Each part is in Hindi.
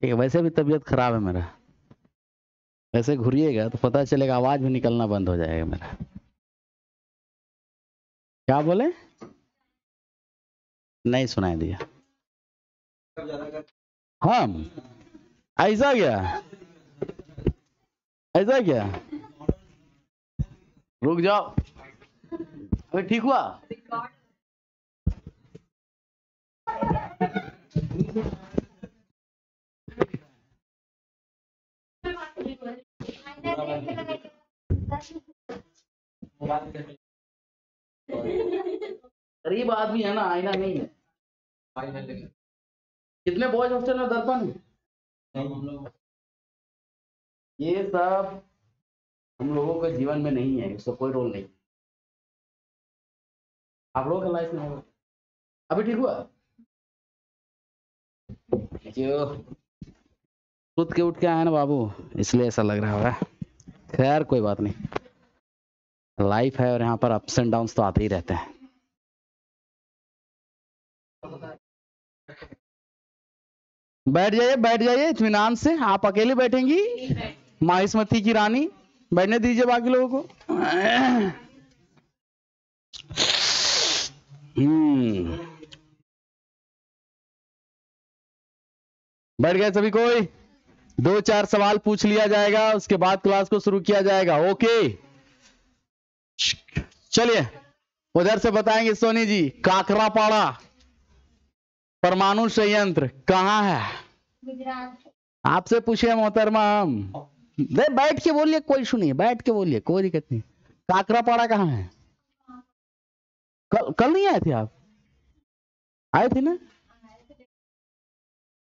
ठीक है, वैसे भी तबीयत खराब है मेरा, ऐसे घुरिएगा तो पता चलेगा, आवाज भी निकलना बंद हो जाएगा मेरा। क्या बोले? नहीं सुनाई दिया। हम ऐसा क्या? ऐसा क्या? रुक जाओ, अभी ठीक हुआ? गरीब आदमी है ना, आईना नहीं है। कितने बॉयज हॉस्टल में दर्पण? ये सब हम लोगों के जीवन में नहीं है, इसका कोई रोल नहीं। आप लोगों का लाइफ में होगा। अभी ठीक हुआ? क्यों? खुद के उठ के आया ना बाबू, इसलिए ऐसा लग रहा होगा। खैर कोई बात नहीं, लाइफ है और यहाँ पर अप्स एंड डाउन्स तो आते ही रहते हैं। बैठ जाइए इत्मीनान से। आप अकेले बैठेंगी? माहिस्मती की रानी, बैठने दीजिए बाकी लोगों को। बैठ गए सभी कोई? 2-4 सवाल पूछ लिया जाएगा, उसके बाद क्लास को शुरू किया जाएगा। ओके चलिए, उधर से बताएंगे सोनी जी। काकरापाड़ा परमाणु संयंत्र कहाँ है? गुजरात। आपसे पूछे मोहतरमा हम। बैठ के बोलिए, कोई सुनिए, बैठ के बोलिए, कोई दिक्कत नहीं। काकरापाड़ा कहाँ है? कल नहीं आए थे आप? आए थे ना?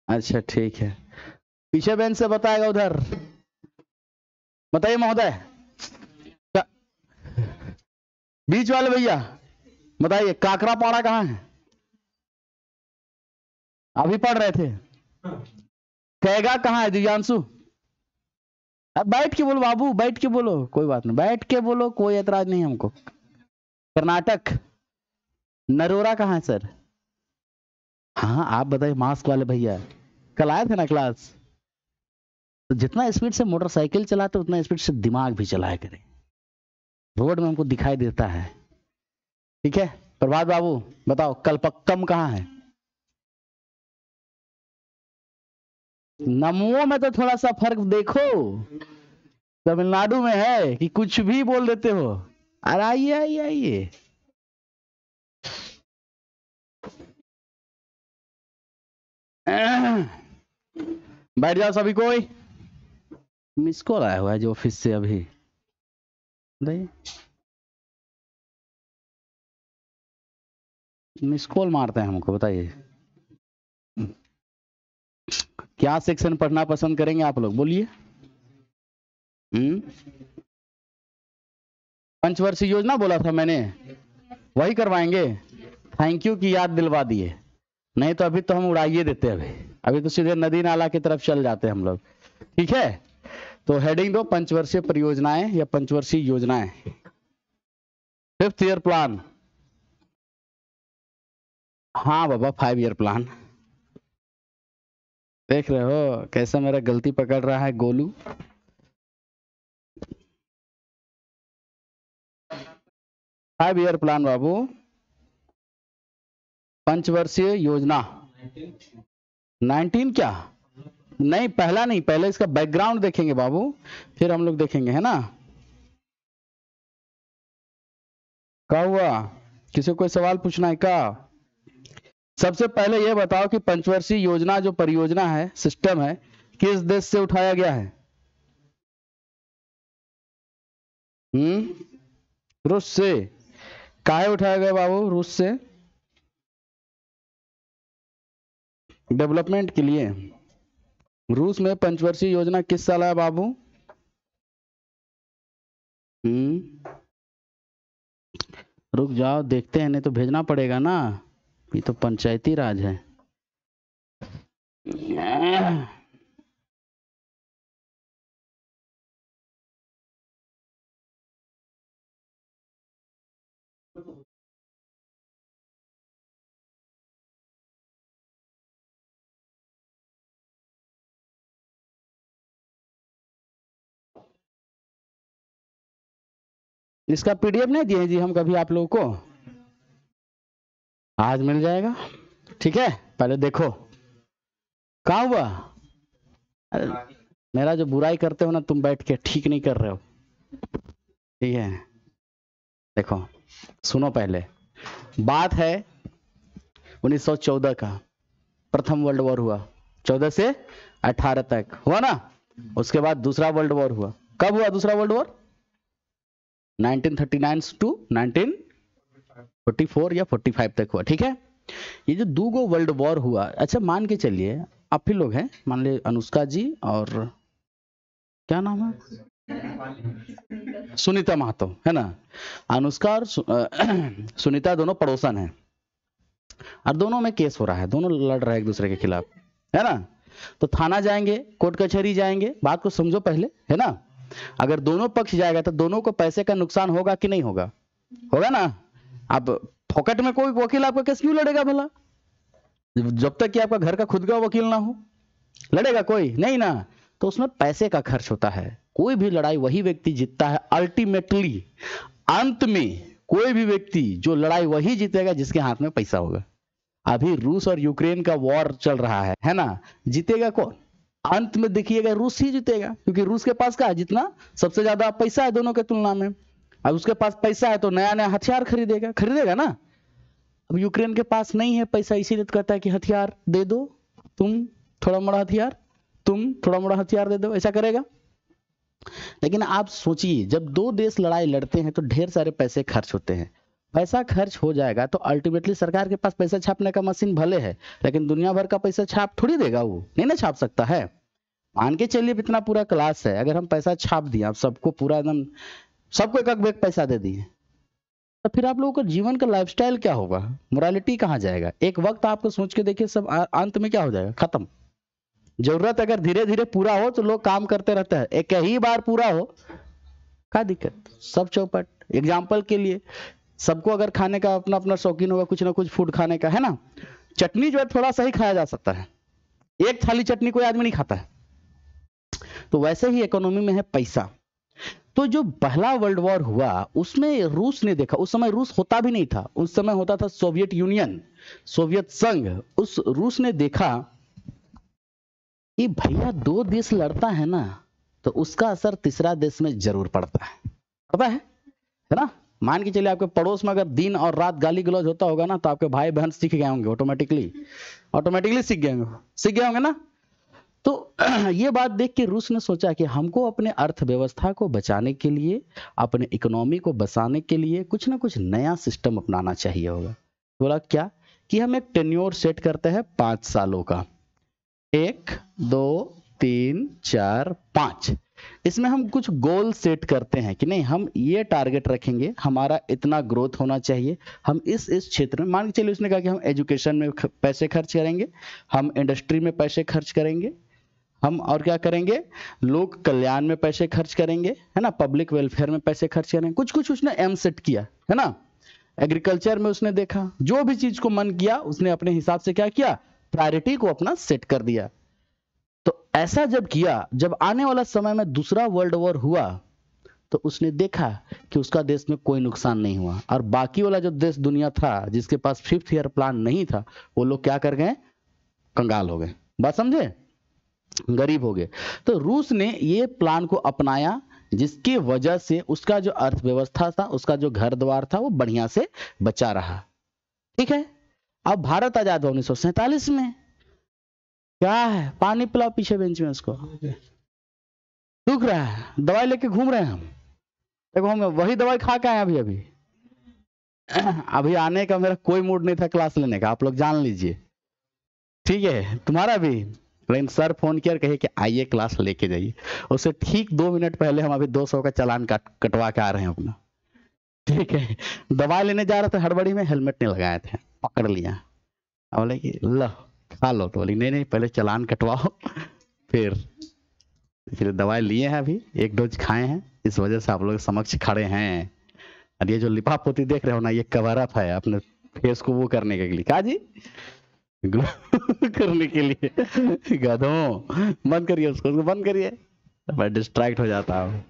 अच्छा ठीक है, पीछे बेंच से बताएगा उधर। बताइए महोदय। बीच वाले भैया बताइए, काकरापाड़ा कहाँ है? अभी पढ़ रहे थे। कैगा कहाँ है दिव्यांशु? अब बैठ के बोलो बाबू, बैठ के बोलो, कोई बात नहीं, बैठ के बोलो, कोई एतराज नहीं हमको। कर्नाटक। नरोरा कहाँ है सर? हाँ आप बताइए मास्क वाले भैया, कल आए थे ना क्लास? तो जितना स्पीड से मोटरसाइकिल चलाते उतना स्पीड से दिमाग भी चलाया करें, रोड में हमको दिखाई देता है। ठीक है, प्रभात बाबू बताओ कलपक्कम कहाँ है? नमो में तो थोड़ा सा फर्क देखो, तमिलनाडु में है कि कुछ भी बोल देते हो। अरे आइए आइए आइए। बैठ जाओ सभी कोई। मिस कॉल आया हुआ है जो ऑफिस से अभी। मिस कॉल मारते हैं हमको, बताइए क्या सेक्शन पढ़ना पसंद करेंगे आप लोग, बोलिए। पंचवर्षीय योजना बोला था मैंने, वही करवाएंगे। थैंक यू की याद दिलवा दिए, नहीं तो अभी तो हम उड़ाइए देते। अभी तो सीधे नदी नाला की तरफ चल जाते हम लोग। ठीक है, तो हेडिंग दो पंचवर्षीय परियोजनाएं या पंचवर्षीय योजनाएं। 5th year plan. हाँ बाबा 5 ईयर प्लान। देख रहे हो कैसा मेरा गलती पकड़ रहा है गोलू। 5 ईयर प्लान बाबू, पंचवर्षीय योजना। 19 क्या? नहीं पहला नहीं, पहले इसका बैकग्राउंड देखेंगे बाबू, फिर हम लोग देखेंगे, है ना? क्या हुआ, किसी को कोई सवाल पूछना है क्या? सबसे पहले यह बताओ कि पंचवर्षीय योजना जो परियोजना है, सिस्टम है, किस देश से उठाया गया है? रूस से। काहे उठाया गया बाबू रूस से? डेवलपमेंट के लिए। रूस में पंचवर्षीय योजना किस साल आया बाबू? रुक जाओ देखते हैं, नहीं तो भेजना पड़ेगा ना, ये तो पंचायती राज है। इसका पीडीएफ नहीं दिए जी हम कभी आप लोगों को, आज मिल जाएगा। ठीक है, पहले देखो कहाँ हुआ। अरे, मेरा जो बुराई करते हो ना तुम बैठ के, ठीक नहीं कर रहे हो। ठीक है, देखो सुनो, पहले बात है 1914 का, प्रथम वर्ल्ड वॉर हुआ, 14 से 18 तक हुआ ना। उसके बाद दूसरा वर्ल्ड वॉर हुआ। कब हुआ दूसरा वर्ल्ड वॉर? 1939 टू 1944 या 45 तक हुआ। ठीक है, ये जो दो गो वर्ल्ड वॉर हुआ, अच्छा मान के चलिए आप ही लोग हैं, मान लीजिए अनुष्का जी और क्या नाम है, सुनीता महतो है ना। अनुष्का और सुनीता दोनों पड़ोसन हैं और दोनों में केस हो रहा है, दोनों लड़ रहे हैं एक दूसरे के खिलाफ, है ना। तो थाना जाएंगे, कोर्ट कचहरी जाएंगे, बात को समझो पहले, है ना। अगर दोनों पक्ष जाएगा तो दोनों को पैसे का नुकसान होगा कि नहीं होगा? होगा ना। अब फोकट में कोई वकील आपका केस क्यों लड़ेगा भला, जब तक कि आपका घर का खुद का वकील ना हो? लड़ेगा कोई नहीं ना। तो उसमें पैसे का खर्च होता है। कोई भी लड़ाई वही व्यक्ति जीतता है अल्टीमेटली, अंत में कोई भी व्यक्ति जो लड़ाई वही जीतेगा जिसके हाथ में पैसा होगा। अभी रूस और यूक्रेन का वॉर चल रहा है ना। जीतेगा कौन? अंत में देखिएगा रूस ही जीतेगा, क्योंकि रूस के पास क्या है, जितना सबसे ज्यादा पैसा है दोनों के तुलना में। अब उसके पास पैसा है तो नया नया हथियार खरीदेगा ना। अब यूक्रेन के पास नहीं है पैसा, इसीलिए कहता है कि हथियार दे दो, तुम थोड़ा मोड़ा हथियार, तुम थोड़ा मोड़ा हथियार दे दो, ऐसा करेगा। लेकिन आप सोचिए, जब दो देश लड़ाई लड़ते हैं तो ढेर सारे पैसे खर्च होते हैं। पैसा खर्च हो जाएगा तो अल्टीमेटली सरकार के पास पैसा छापने का मशीन भले है, लेकिन दुनिया भर का पैसा छाप थोड़ी देगा, वो नहीं ना छाप सकता है। मान के चलिए इतना पूरा क्लास है, अगर हम पैसा छाप दिए, आप सबको पूरा एकदम सबको एक बैग पैसा दे दिए, तो फिर आप लोगों का जीवन का लाइफस्टाइल क्या होगा, मोरालिटी कहाँ जाएगा? एक वक्त आपको सोच के देखिए, सब अंत में क्या हो जाएगा, खत्म। जरूरत अगर धीरे धीरे पूरा हो तो लोग काम करते रहते हैं, एक ही बार पूरा हो क्या दिक्कत, सब चौपट। एग्जाम्पल के लिए, सबको अगर खाने का अपना अपना शौकीन होगा, कुछ ना कुछ फूड खाने का, है ना। चटनी जो है थोड़ा सा ही खाया जा सकता है, एक थाली चटनी कोई आदमी नहीं खाता है। तो वैसे ही इकोनॉमी में है पैसा। तो जो पहला वर्ल्ड वॉर हुआ उसमें रूस ने देखा, उस समय रूस होता भी नहीं था, उस समय होता था सोवियत यूनियन, सोवियत संघ। उस रूस ने देखा कि भैया दो देश लड़ता है ना, तो उसका असर तीसरा देश में जरूर पड़ता है ना। मान के चलिए आपके पड़ोस में अगर दिन और रात गाली गलौज होता होगा ना, तो आपके भाई बहन सीख गए होंगे, ऑटोमेटिकली सीख गए होंगे ना। तो ये बात देख के रूस ने सोचा कि हमको अपने अर्थव्यवस्था को बचाने के लिए, अपने इकोनॉमी को बचाने के लिए कुछ ना कुछ नया सिस्टम अपनाना चाहिए होगा। बोला क्या कि हम एक टेन्योर सेट करते हैं 5 सालों का, 1 2 3 4 5। इसमें हम कुछ गोल सेट करते हैं कि नहीं, हम ये टारगेट रखेंगे, हमारा इतना ग्रोथ होना चाहिए, हम इस क्षेत्र में, मान के चलिए उसने कहा कि हम एजुकेशन में पैसे खर्च करेंगे, हम इंडस्ट्री में पैसे खर्च करेंगे, हम और क्या करेंगे, लोक कल्याण में पैसे खर्च करेंगे, है ना, पब्लिक वेलफेयर में पैसे खर्च करेंगे, कुछ कुछ उसने एम सेट किया, है ना। एग्रीकल्चर में उसने देखा, जो भी चीज को मन किया उसने अपने हिसाब से क्या किया, प्रायोरिटी को अपना सेट कर दिया। तो ऐसा जब किया, जब आने वाला समय में दूसरा वर्ल्ड वॉर हुआ तो उसने देखा कि उसका देश में कोई नुकसान नहीं हुआ, और बाकी वाला जो देश दुनिया था जिसके पास 5th ईयर प्लान नहीं था, वो लोग क्या कर गए, कंगाल हो गए। बात समझे, गरीब हो गए। तो रूस ने ये प्लान को अपनाया, जिसकी वजह से उसका जो अर्थव्यवस्था था, उसका जो घर द्वार था, वो बढ़िया से बचा रहा। ठीक है, अब भारत आजाद हुआ 1947 में। क्या है, पानी पिलाओ पीछे बेंच में, उसको दुख रहा है, दवाई लेके घूम रहे हैं हम। देखो हम वही दवाई खा के आए अभी अभी आने का मेरा कोई मूड नहीं था क्लास लेने का, आप लोग जान लीजिए, ठीक है, तुम्हारा भी। लेकिन सर फोन किया, कहे कि आइए क्लास लेके जाइए। उससे ठीक 2 मिनट पहले हम अभी 200 का चालान कटवा के आ रहे हैं अपना। ठीक है, दवाई लेने जा रहे थे, हड़बड़ी में हेलमेट नहीं लगाए थे, पकड़ लिया, बोले कि लो खा लो, तो बोली नहीं पहले चालान कटवाओ, फिर दवाई लिए हैं, अभी 1 डोज खाए हैं, इस वजह से आप लोग समक्ष खड़े हैं। और ये जो लिपापोती देख रहे हो ना, ये कवर अप है अपने फेस को वो करने के लिए, क्या जी करने के लिए। गधों, बंद करिए उसको बंद करिए, मैं डिस्ट्रैक्ट हो जाता हूँ।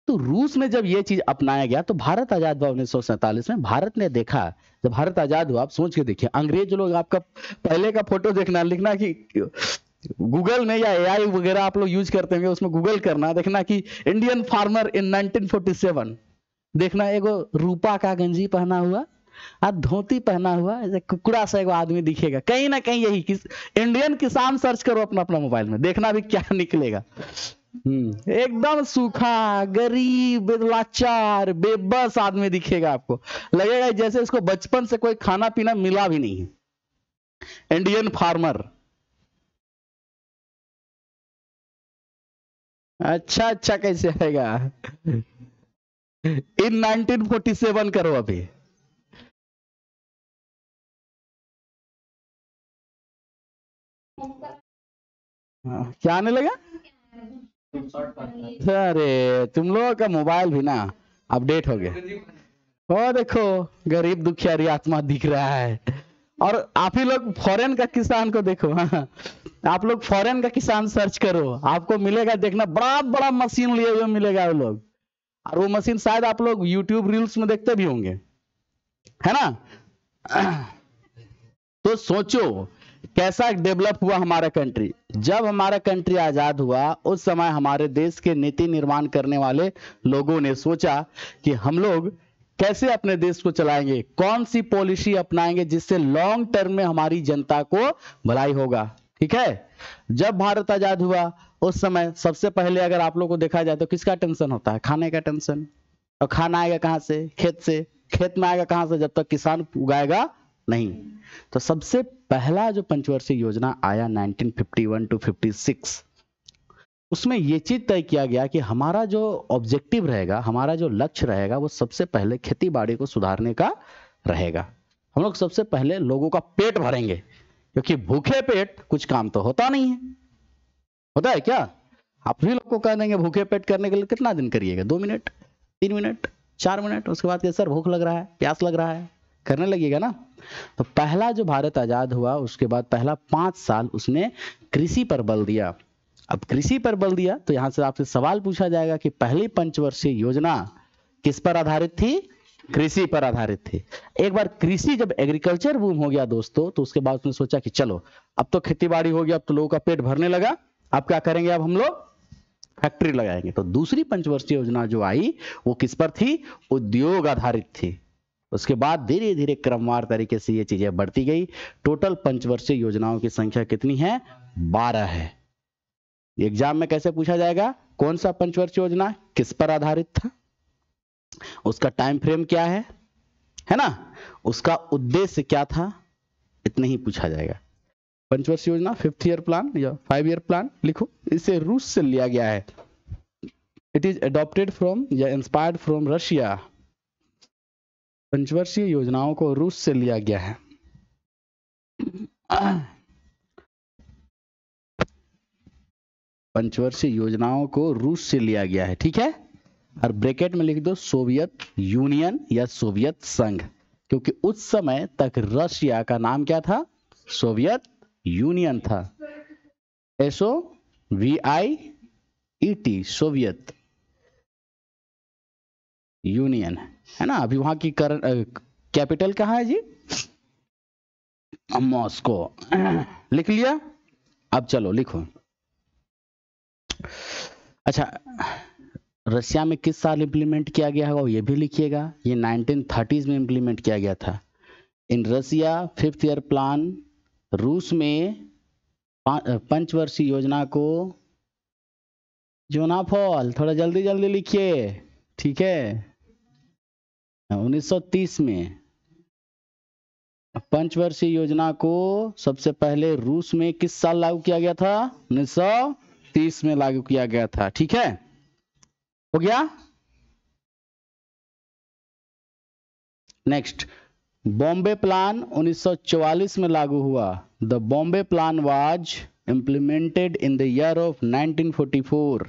तो रूस में जब ये चीज अपनाया गया तो भारत आजाद हुआ 1947 में। भारत ने देखा, जब भारत आजाद हुआ, आप सोच के देखिए, अंग्रेज लोग, आपका पहले का फोटो देखना, लिखना कि गूगल में या एआई वगैरह आप लोग यूज करते हैं, उसमें गूगल करना, देखना कि इंडियन फार्मर इन 1947, देखना एगो रूपा का गंजी पहना हुआ और धोती पहना हुआ ऐसे कुकड़ा सा एगो आदमी दिखेगा, कहीं ना कहीं यही इंडियन किसान सर्च करो अपना अपना मोबाइल में, देखना भी क्या निकलेगा। एकदम सूखा, गरीब, लाचार, बेबस आदमी दिखेगा, आपको लगेगा जैसे इसको बचपन से कोई खाना पीना मिला भी नहीं है। इंडियन फार्मर, अच्छा अच्छा कैसे आएगा? इन 1947 करो अभी। क्या आने लगा? अरे तुम लोगों का मोबाइल भी ना अपडेट हो गया। ओ देखो, गरीब दुखियारी आत्मा दिख रहा है। और आप ही लोग फॉरेन का किसान को देखो, हाँ, आप लोग फॉरेन का किसान सर्च करो, आपको मिलेगा, देखना बड़ा बड़ा मशीन लिए हुए मिलेगा वो लोग, और वो मशीन शायद आप लोग यूट्यूब रील्स में देखते भी होंगे, है ना? तो सोचो कैसा डेवलप हुआ हमारा कंट्री। जब हमारा कंट्री आजाद हुआ उस समय हमारे देश के नीति निर्माण करने वाले लोगों ने सोचा कि हम लोग कैसे अपने देश को चलाएंगे, कौन सी पॉलिसी अपनाएंगे जिससे लॉन्ग टर्म में हमारी जनता को भलाई होगा। ठीक है, जब भारत आजाद हुआ उस समय सबसे पहले अगर आप लोग को देखा जाए तो किसका टेंशन होता है? खाने का टेंशन। और खाना आएगा कहां से? खेत से। खेत में आएगा कहां से? जब तक किसान उगाएगा नहीं। तो सबसे पहला जो पंचवर्षीय योजना आया 1951 to 56, उसमें यह चीज तय किया गया कि हमारा जो ऑब्जेक्टिव रहेगा, हमारा जो लक्ष्य रहेगा, वो सबसे पहले खेती बाड़ी को सुधारने का रहेगा। हम लोग सबसे पहले लोगों का पेट भरेंगे, क्योंकि भूखे पेट कुछ काम तो होता नहीं है। होता है क्या? आप भी लोग को कह देंगे भूखे पेट करने के लिए कितना दिन करिएगा? 2 मिनट, 3 मिनट, 4 मिनट, उसके बाद सर भूख लग रहा है, प्यास लग रहा है, करने लगेगा ना। तो पहला जो भारत आजाद हुआ उसके बाद पहला 5 साल उसने कृषि पर बल दिया। अब कृषि पर बल दिया तो यहां से आपसे सवाल पूछा जाएगा कि पहली पंचवर्षीय योजना किस पर आधारित थी? कृषि पर आधारित थी। एक बार कृषि जब एग्रीकल्चर बूम हो गया दोस्तों, तो उसके बाद उसने सोचा कि चलो अब तो खेती बाड़ी हो गया, अब तो लोगों का पेट भरने लगा, अब क्या करेंगे? अब हम लोग फैक्ट्री लगाएंगे। तो दूसरी पंचवर्षीय योजना जो आई वो किस पर थी? उद्योग आधारित थी। उसके बाद धीरे धीरे क्रमवार तरीके से ये चीजें बढ़ती गई। टोटल पंचवर्षीय योजनाओं की संख्या कितनी है? 12 है। एग्जाम में कैसे पूछा जाएगा? कौन सा पंचवर्षीय योजना किस पर आधारित था, उसका टाइम फ्रेम क्या है ना, उसका उद्देश्य क्या था, इतने ही पूछा जाएगा। पंचवर्षीय योजना 5th ईयर प्लान या 5 ईयर प्लान लिखो। इसे रूस से लिया गया है। इट इज अडॉप्टेड फ्रॉम या इंस्पायर्ड फ्रॉम रशिया। पंचवर्षीय योजनाओं को रूस से लिया गया है। पंचवर्षीय योजनाओं को रूस से लिया गया है, ठीक है। और ब्रैकेट में लिख दो सोवियत यूनियन या सोवियत संघ, क्योंकि उस समय तक रशिया का नाम क्या था? सोवियत यूनियन था। SOVIET, सोवियत यूनियन, है ना। अभी वहां की कैपिटल कहाँ है जी? मॉस्को। लिख लिया? अब चलो लिखो। अच्छा, रशिया में किस साल इंप्लीमेंट किया गया होगा ये भी लिखिएगा। ये 1930s में इंप्लीमेंट किया गया था। In Russia 5th year plan, रूस में पंचवर्षीय योजना को, जोनाफॉल थोड़ा जल्दी जल्दी लिखिए, ठीक है। 1930 में पंचवर्षीय योजना को सबसे पहले रूस में किस साल लागू किया गया था? 1930 में लागू किया गया था, ठीक है। हो गया। नेक्स्ट, बॉम्बे प्लान 1944 में लागू हुआ। The Bombay plan was implemented in the year of 1944।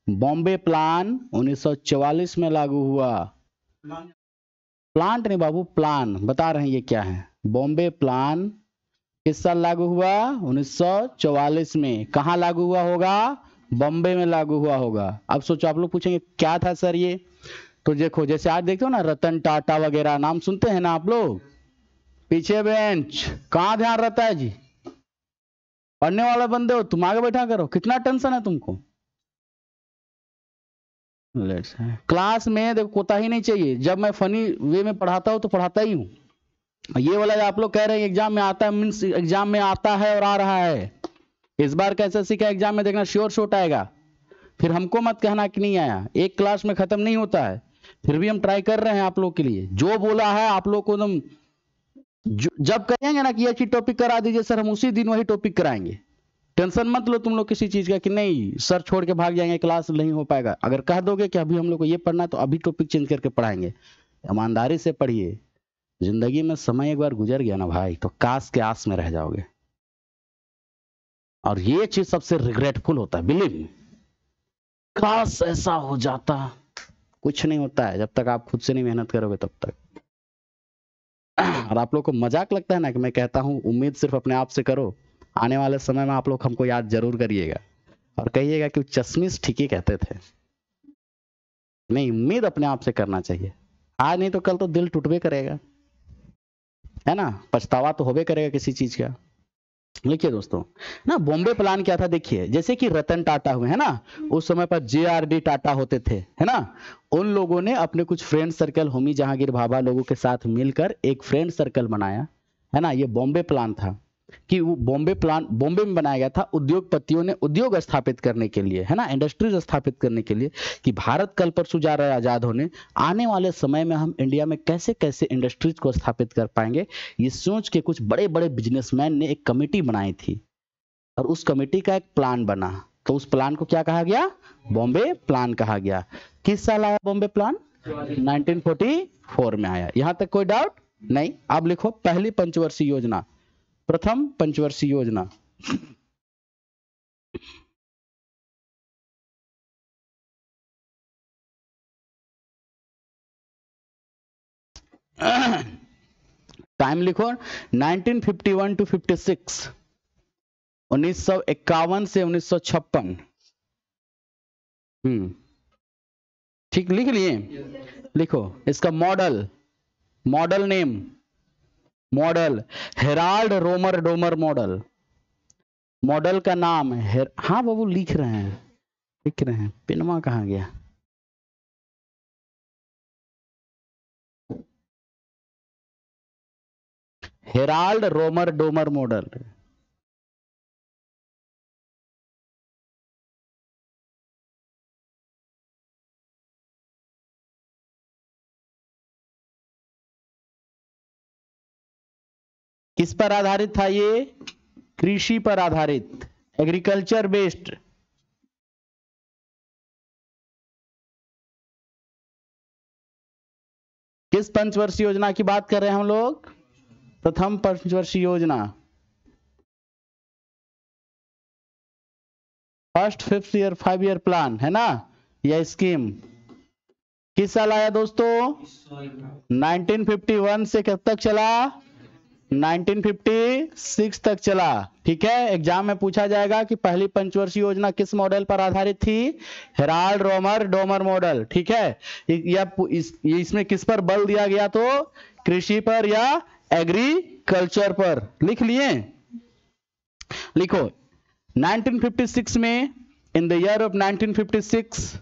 Bombay plan 1944 में लागू हुआ। प्लांट नहीं बाबू, प्लान बता रहे हैं ये क्या है। बॉम्बे प्लान किस साल लागू हुआ? 1944 में। कहां लागू हुआ होगा? बॉम्बे में लागू हुआ होगा। अब सोचो, आप लोग पूछेंगे क्या था सर ये, तो देखो जैसे आज देखते हो ना रतन टाटा वगैरह नाम सुनते हैं ना आप लोग, पीछे बेंच कहाँ ध्यान रहता है जी, पढ़ने वाला बंदे हो तुम आगे बैठा करो, कितना टेंशन है तुमको। क्लास में देखो कोताही नहीं चाहिए, जब मैं फनी वे में पढ़ाता हूँ तो पढ़ाता ही हूँ। ये वाला आप लोग कह रहे हैं एग्जाम में आता है, मीन्स एग्जाम में आता है और आ रहा है। इस बार का एसएससी का एग्जाम में देखना श्योर शॉट आएगा, फिर हमको मत कहना कि नहीं आया। एक क्लास में खत्म नहीं होता है, फिर भी हम ट्राई कर रहे हैं आप लोग के लिए। जो बोला है आप लोग को एकदम, जब कहेंगे ना कि ये चीज टॉपिक करा दीजिए सर, हम उसी दिन वही टॉपिक कराएंगे। टेंशन मत लो तुम लोग किसी चीज का कि नहीं सर छोड़ के भाग जाएंगे, क्लास नहीं हो पाएगा। अगर कह दोगे कि अभी हम लोग को ये पढ़ना है तो अभी टॉपिक चेंज करके पढ़ाएंगे। ईमानदारी से पढ़िए, जिंदगी में समय एक बार गुजर गया ना भाई तो काश के आस में रह जाओगे, और ये चीज सबसे रिग्रेटफुल होता है। बिलीव मी, काश ऐसा हो जाता। कुछ नहीं होता है जब तक आप खुद से नहीं मेहनत करोगे तब तक। और आप लोग को मजाक लगता है ना कि मैं कहता हूं उम्मीद सिर्फ अपने आप से करो, आने वाले समय में आप लोग हमको याद जरूर करिएगा और कहिएगा कि चश्मिश ठीक ही कहते थे। नहीं, उम्मीद अपने आप से करना चाहिए, आज नहीं तो कल तो दिल टूटबे करेगा, है ना, पछतावा तो होबे करेगा किसी चीज का। देखिए दोस्तों ना, बॉम्बे प्लान क्या था, देखिए जैसे कि रतन टाटा हुए है ना, उस समय पर JRD टाटा होते थे, है ना। उन लोगों ने अपने कुछ फ्रेंड सर्कल, होमी जहांगीर भाभा लोगों के साथ मिलकर एक फ्रेंड सर्कल बनाया, है ना। ये बॉम्बे प्लान था कि वो बॉम्बे प्लान बॉम्बे में बनाया गया था उद्योगपतियों ने उद्योग स्थापित करने के लिए, है ना, इंडस्ट्रीज स्थापित करने के लिए, कि भारत कल परसों जा रहा है आजाद होने, आने वाले समय में हम इंडिया में कैसे कैसे इंडस्ट्रीज को स्थापित कर पाएंगे। ये सोच के कुछ बड़े बड़े बिजनेसमैन ने एक कमेटी बनाई थी और उस कमेटी का एक प्लान बना। तो उस प्लान को क्या कहा गया, बॉम्बे प्लान कहा गया। किस साल आया बॉम्बे प्लान, 1944 में आया। यहां तक कोई डाउट नहीं। अब लिखो पहली पंचवर्षीय योजना, प्रथम पंचवर्षीय योजना। टाइम लिखो 1951 टू 56, 1951 से 1956। ठीक लिख लिए, लिखो इसका model, model name, model Harrod Romer Domar model, model का नाम है। हाँ बाबू लिख रहे हैं, लिख रहे हैं, पिनमा कहाँ गया। Harrod Romer Domar model. किस पर आधारित था ये, कृषि पर आधारित, एग्रीकल्चर बेस्ड। किस पंचवर्षीय योजना की बात कर रहे हैं हम लोग, प्रथम पंचवर्षीय योजना, first 5th year 5 year plan, है ना। यह स्कीम किस साल आया दोस्तों, 1951 से कब तक चला, 1956 तक चला। ठीक है, एग्जाम में पूछा जाएगा कि पहली पंचवर्षीय योजना किस मॉडल पर आधारित थी, हेराल्ड रोमर डोमर मॉडल। ठीक है, इसमें किस पर बल दिया गया, तो कृषि पर या एग्रीकल्चर पर। लिख लिए, लिखो 1956 में, in the year of 1956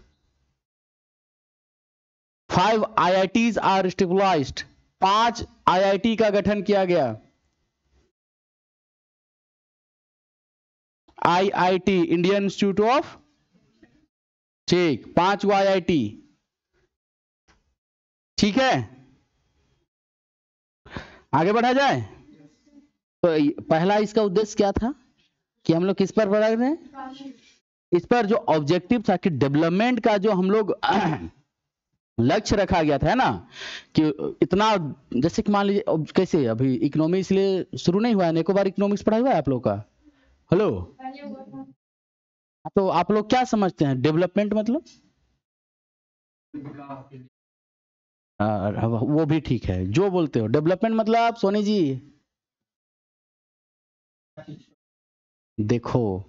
5 IITs are stabilised, 5 IIT का गठन किया गया। IIT इंडियन इंस्टीट्यूट ऑफ, ठीक, 5 IIT। ठीक है, आगे बढ़ा जाए। तो पहला इसका उद्देश्य क्या था कि हम लोग किस पर पढ़ रहे हैं, इस पर जो ऑब्जेक्टिव था कि डेवलपमेंट का जो हम लोग लक्ष्य रखा गया था, है ना, कि इतना, जैसे कि मान लीजिए कैसे अभी इकोनॉमी इसलिए शुरू नहीं हुआ है, एक बार इकोनॉमिक्स पढ़ा हुआ है आप लोग का, हेलो। तो आप लोग क्या समझते हैं डेवलपमेंट मतलब, वो भी ठीक है जो बोलते हो। डेवलपमेंट मतलब सोनी जी देखो,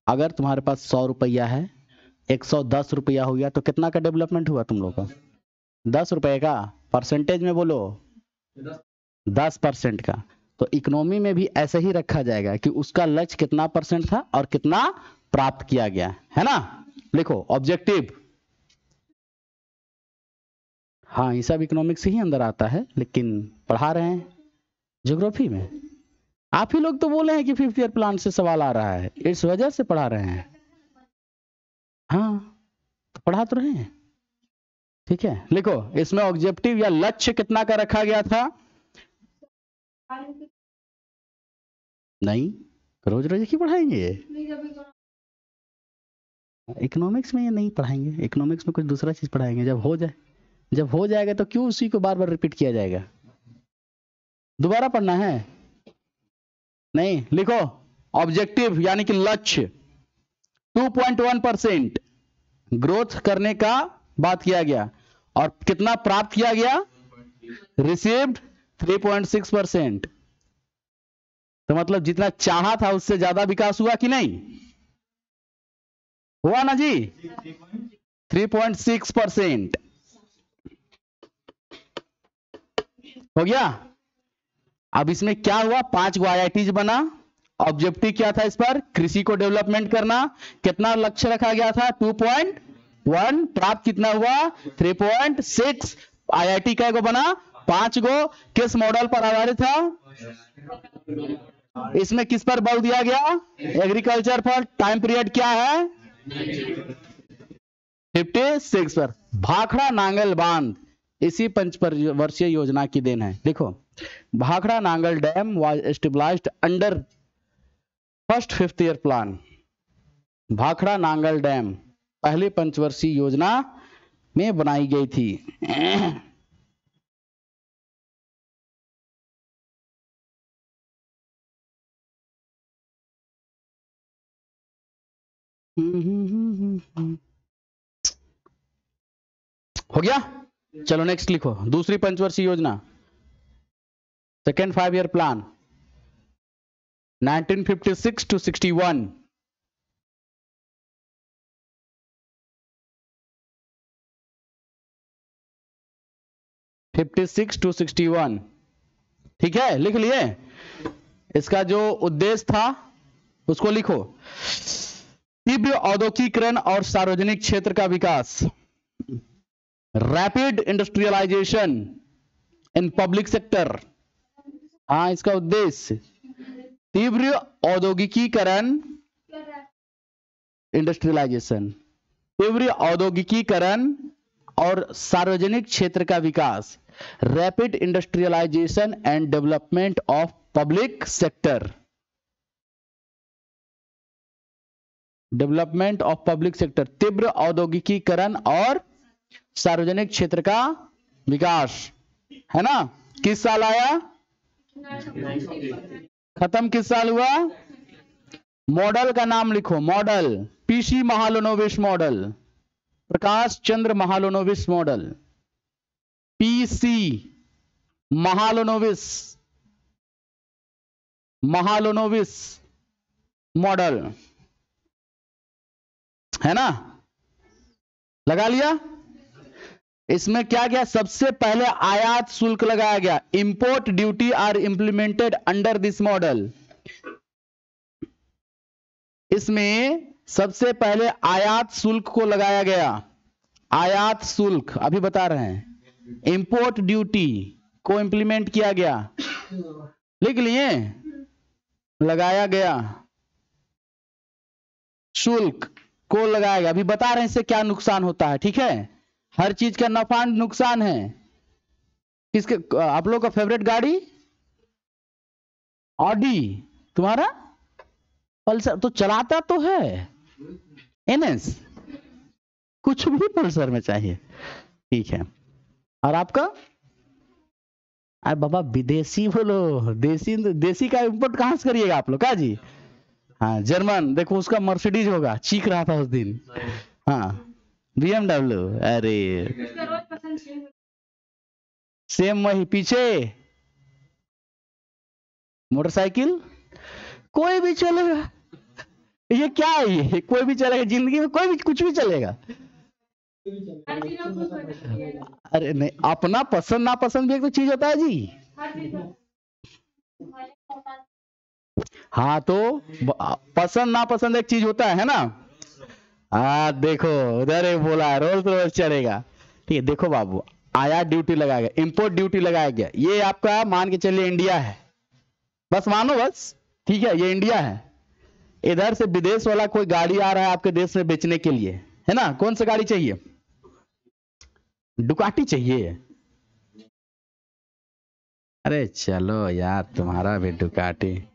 अगर तुम्हारे पास 100 रुपया है, 110 रुपया हो गया, तो कितना का डेवलपमेंट हुआ तुम लोग का? 10 रुपए का। परसेंटेज में बोलो 10% का। तो इकोनॉमी में भी ऐसे ही रखा जाएगा कि उसका लक्ष्य कितना परसेंट था और कितना प्राप्त किया गया, है ना। लिखो ऑब्जेक्टिव। हाँ, ये सब इकोनॉमिक्स से ही अंदर आता है, लेकिन पढ़ा रहे हैं ज्योग्राफी में। आप ही लोग तो बोले हैं कि 5th ईयर प्लान से सवाल आ रहा है, इस वजह से पढ़ा रहे हैं। हाँ, तो पढ़ा तो रहे हैं, ठीक है। लिखो, इसमें ऑब्जेक्टिव या लक्ष्य कितना का रखा गया था? नहीं, रोज रोज ही पढ़ाएंगे। इकोनॉमिक्स में ये नहीं पढ़ाएंगे, इकोनॉमिक्स में कुछ दूसरा चीज पढ़ाएंगे। जब हो जाएगा तो क्यों उसी को बार बार रिपीट किया जाएगा? दोबारा पढ़ना है? नहीं। लिखो ऑब्जेक्टिव यानी कि लक्ष्य 2.1% ग्रोथ करने का बात किया गया, और कितना प्राप्त किया गया? रिसीव्ड 3.6%। तो मतलब जितना चाहा था उससे ज्यादा विकास हुआ कि नहीं? हुआ ना जी? 3.6% हो गया। अब इसमें क्या हुआ? 5 गो IITs बना। ऑब्जेक्टिव क्या था इस पर? कृषि को डेवलपमेंट करना। कितना लक्ष्य रखा गया था? 2.1। प्राप्त कितना हुआ? 3.6। IIT का बना? 5 गो। किस मॉडल पर आधारित था? इसमें किस पर बल दिया गया? एग्रीकल्चर पर। टाइम पीरियड क्या है? 56 पर। भाखड़ा नांगल बांध इसी 5 वर्षीय योजना की देन है। देखो, Bhakra Nangal dam was established under first 5th year plan. Bhakra Nangal dam पहले 5 वर्षीय योजना में बनाई गई थी। हो गया। चलो नेक्स्ट लिखो, दूसरी 5 वर्षीय योजना, सेकेंड 5 ईयर प्लान 1956 to 61। ठीक है, लिख लिए। इसका जो उद्देश्य था उसको लिखो, तीव्र औद्योगिकीकरण और सार्वजनिक क्षेत्र का विकास, rapid industrialisation in public sector. हाँ, इसका उद्देश्य तीव्र औद्योगिकीकरण, इंडस्ट्रियलाइजेशन, तीव्र औद्योगिकीकरण और सार्वजनिक क्षेत्र का विकास, rapid industrialisation and development of public sector, development of public sector, तीव्र औद्योगिकीकरण और सार्वजनिक क्षेत्र का विकास, है ना। किस साल आया? खत्म किस साल हुआ? मॉडल का नाम लिखो, model PC Mahalanobis model, Prakash Chandra Mahalanobis model, PC Mahalanobis model, है ना। लगा लिया। इसमें क्या गया? सबसे पहले आयात शुल्क लगाया गया। Import duty are implemented under this model. इसमें सबसे पहले आयात शुल्क को लगाया गया। आयात शुल्क अभी बता रहे हैं। इंपोर्ट ड्यूटी को इंप्लीमेंट किया गया, लिख लिए, लगाया गया। शुल्क को लगाया गया, अभी बता रहे हैं इससे क्या नुकसान होता है, ठीक है। हर चीज का नफा नुकसान है। किसके? आप लोग का फेवरेट गाड़ी ऑडी, तुम्हारा पल्सर तो चलाता तो है, NS, कुछ भी पल्सर में चाहिए, ठीक है। और आपका? अरे बाबा विदेशी बोलो, देसी का इंपोर्ट कहां से करिएगा आप लोग का जी? हाँ, जर्मन। देखो उसका मर्सिडीज होगा, चीख रहा था उस दिन। हाँ, BMW। अरे सेम वही पीछे मोटरसाइकिल, कोई भी चलेगा। ये क्या है, ये कोई भी चलेगा जिंदगी में, कोई भी कुछ भी चलेगा। अरे नहीं, अपना पसंद नापसंद भी एक तो चीज होता है जी। हाँ तो पसंद नापसंद एक चीज होता है ना। हाँ देखो उधर ही बोला है रोज रोज चलेगा। ठीक है देखो बाबू, आयात ड्यूटी लगाया गया, इंपोर्ट ड्यूटी लगाया गया, ये आपका मान के चलिए इंडिया है, बस मानो बस, ठीक है ये इंडिया है। इधर से विदेश वाला कोई गाड़ी आ रहा है आपके देश में बेचने के लिए, है ना, कौन सा गाड़ी चाहिए, डुकाटी चाहिए। अरे चलो यार तुम्हारा भी डुकाटी।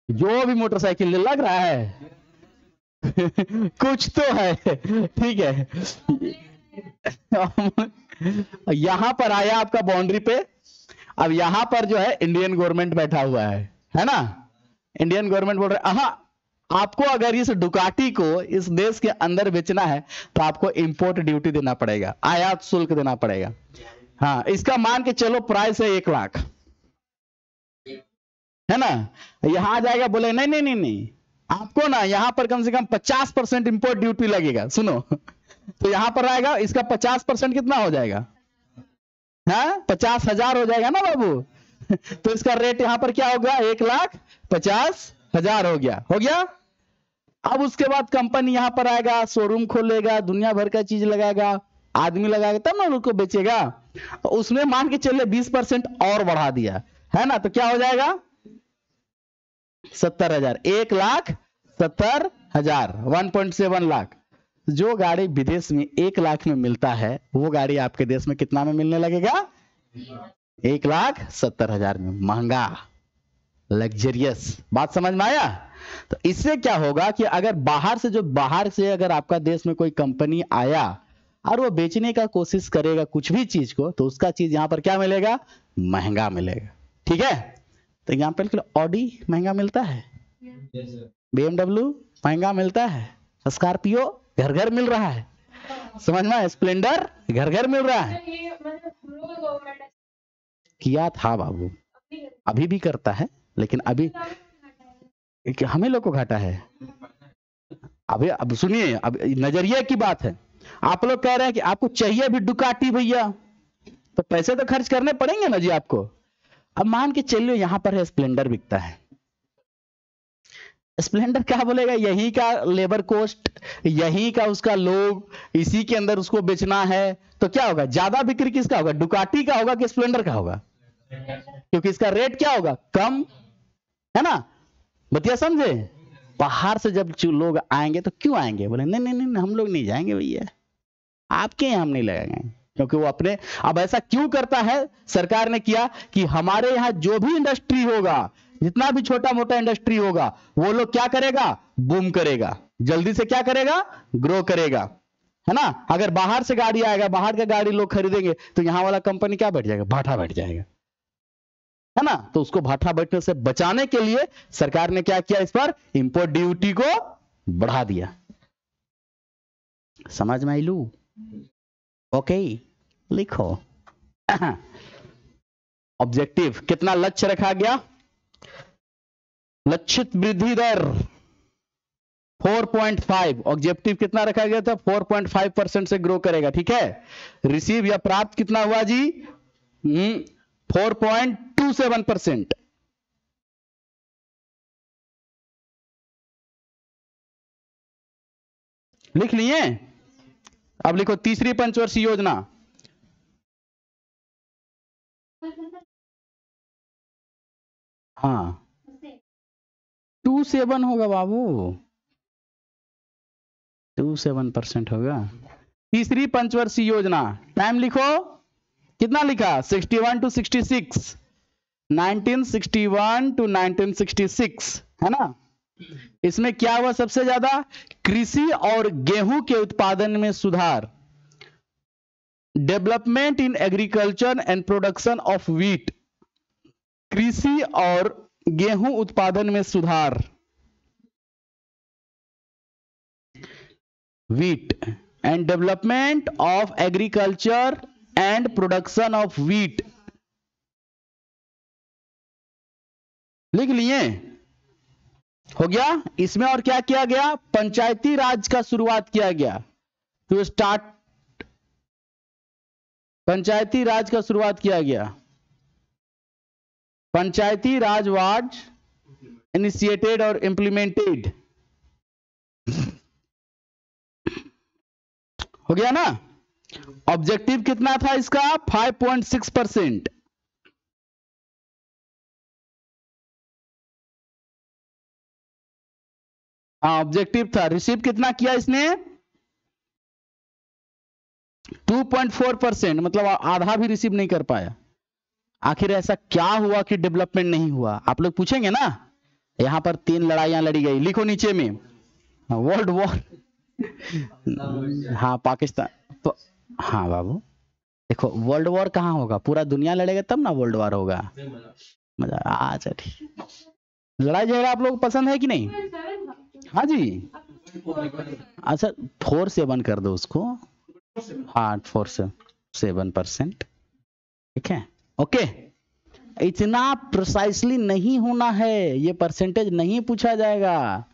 जो भी मोटरसाइकिल लग रहा है कुछ तो है, ठीक है। यहां पर आया आपका बाउंड्री पे, अब यहां पर जो है इंडियन गवर्नमेंट बैठा हुआ है ना। इंडियन गवर्नमेंट बोल रहे हाँ, आपको अगर इस डुकाटी को इस देश के अंदर बेचना है तो आपको इंपोर्ट ड्यूटी देना पड़ेगा, आयात शुल्क देना पड़ेगा। हाँ इसका मान के चलो प्राइस है 1 लाख, है ना। यहां आ जाएगा, बोले नहीं नहीं नहीं नहीं, आपको ना यहां पर कम से कम 50% इंपोर्ट ड्यूटी लगेगा, सुनो। तो यहां पर आएगा, इसका 50% कितना हो जाएगा, हाँ 50,000 हो जाएगा ना बाबू। तो इसका रेट यहां पर क्या होगा, 1,50,000 हो गया, हो गया। अब उसके बाद कंपनी यहां पर आएगा, शोरूम खोलेगा, दुनिया भर का चीज लगाएगा, आदमी लगाएगा, तब ना उनको बेचेगा। उसमें मान के चलिए 20% और बढ़ा दिया, है ना, तो क्या हो जाएगा 70,000, 1,70,000, 1.7 लाख। जो गाड़ी विदेश में 1 लाख में मिलता है वो गाड़ी आपके देश में कितना में मिलने लगेगा, 1,70,000 में। महंगा, लग्जरियस, बात समझ में आया। तो इससे क्या होगा कि अगर बाहर से अगर आपका देश में कोई कंपनी आया और वो बेचने का कोशिश करेगा कुछ भी चीज को, तो उसका चीज यहां पर क्या मिलेगा, महंगा मिलेगा, ठीक है। तो एग्जाम्पल के लिए ऑडी महंगा मिलता है, BMW महंगा मिलता है, स्कॉर्पियो घर घर मिल रहा है, समझ में, स्प्लेंडर घर घर मिल रहा है। किया था बाबू, अभी भी करता है, लेकिन अभी हमें लोग को घाटा है। अभी अब सुनिए, अब नजरिए की बात है। आप लोग कह रहे हैं कि आपको चाहिए भी डुकाटी भैया, तो पैसे तो खर्च करने पड़ेंगे ना जी आपको। अब मान के चलिए यहां पर है स्प्लेंडर बिकता है, स्प्लेंडर क्या बोलेगा, यही का लेबर कोस्ट, यही का उसका लोग, इसी के अंदर उसको बेचना है, तो क्या होगा, ज्यादा बिक्री किसका होगा, डुकाटी का होगा कि स्प्लेंडर का होगा, क्योंकि इसका रेट क्या होगा, कम, है ना। बतिया समझे। बाहर से जब लोग आएंगे तो क्यों आएंगे, बोले नहीं नहीं नहीं हम लोग नहीं जाएंगे भैया, आपके यहां हम नहीं लगाएंगे, क्योंकि वो अपने। अब ऐसा क्यों करता है, सरकार ने किया कि हमारे यहां जो भी इंडस्ट्री होगा, जितना भी छोटा मोटा इंडस्ट्री होगा, वो लोग क्या करेगा, बूम करेगा, जल्दी से क्या करेगा, ग्रो करेगा, है ना। अगर बाहर से गाड़ी आएगा, बाहर का गाड़ी लोग खरीदेंगे, तो यहां वाला कंपनी क्या बैठ जाएगा, भाटा बैठ जाएगा, है ना। तो उसको भाटा बैठने से बचाने के लिए सरकार ने क्या किया, इस पर इंपोर्ट ड्यूटी को बढ़ा दिया। समझ में आई लू, ओके लिखो। ऑब्जेक्टिव कितना लक्ष्य रखा गया, लक्षित वृद्धि दर 4.5, ऑब्जेक्टिव कितना रखा गया था, 4.5% से ग्रो करेगा, ठीक है। रिसीव या प्राप्त कितना हुआ जी, 4.27%। लिख लिए। अब लिखो तीसरी पंचवर्षीय योजना, हाँ 27 होगा बाबू, 27% होगा। तीसरी पंचवर्षीय योजना, टाइम लिखो, कितना लिखा, 61 to 66, 1961 to 1966, है ना। इसमें क्या हुआ सबसे ज्यादा, कृषि और गेहूं के उत्पादन में सुधार, development in agriculture and production of wheat, कृषि और गेहूं उत्पादन में सुधार, wheat and development of agriculture and production of wheat, लिख लिए, हो गया। इसमें और क्या किया गया, पंचायती राज का शुरुआत किया गया, तो स्टार्ट पंचायती राज का शुरुआत किया गया। पंचायती राज वाज इनिशिएटेड और इंप्लीमेंटेड, हो गया ना। ऑब्जेक्टिव कितना था इसका, 5.6%। हाँ ऑब्जेक्टिव था। रिसीव कितना किया इसने, 2.4%, मतलब आधा भी रिसीव नहीं कर पाया। आखिर ऐसा क्या हुआ कि डेवलपमेंट नहीं हुआ, आप लोग पूछेंगे ना। यहां पर 3 लड़ाइयां लड़ी गई, लिखो नीचे में, वर्ल्ड वॉर। हाँ पाकिस्तान तो, हाँ बाबू देखो, वर्ल्ड वॉर कहाँ होगा, पूरा दुनिया लड़ेगा तब ना वर्ल्ड वॉर होगा। मजा, अच्छा ठीक। लड़ाई झगड़ा आप लोग को पसंद है कि नहीं। हाँ जी, अच्छा 4 से 1 कर दो उसको, हाँ 4 से 7%, ठीक है। ओके, इतना प्रिसाइसली नहीं होना है, ये परसेंटेज नहीं पूछा जाएगा,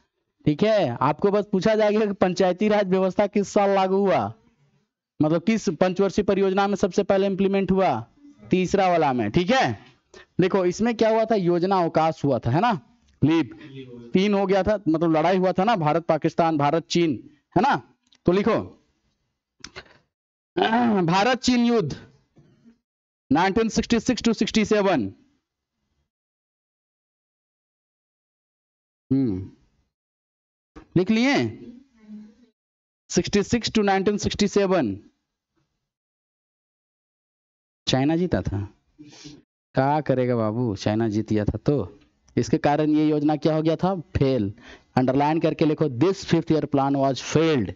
ठीक है। आपको बस पूछा जाएगा कि पंचायती राज व्यवस्था किस साल लागू हुआ, मतलब किस पंचवर्षीय परियोजना में सबसे पहले इंप्लीमेंट हुआ, तीसरा वाला में, ठीक है। देखो इसमें क्या हुआ था, योजना अवकाश हुआ था, है ना, लीप 3 हो गया था, मतलब लड़ाई हुआ था ना, भारत पाकिस्तान, भारत चीन, है ना। तो लिखो भारत चीन युद्ध 1966 to 67, लिख लिए 66 to 1967। चाइना जीता था, क्या करेगा बाबू, चाइना जीत गया था, तो इसके कारण ये योजना क्या हो गया था, फेल। अंडरलाइन करके लिखो, this 5th year plan was failed.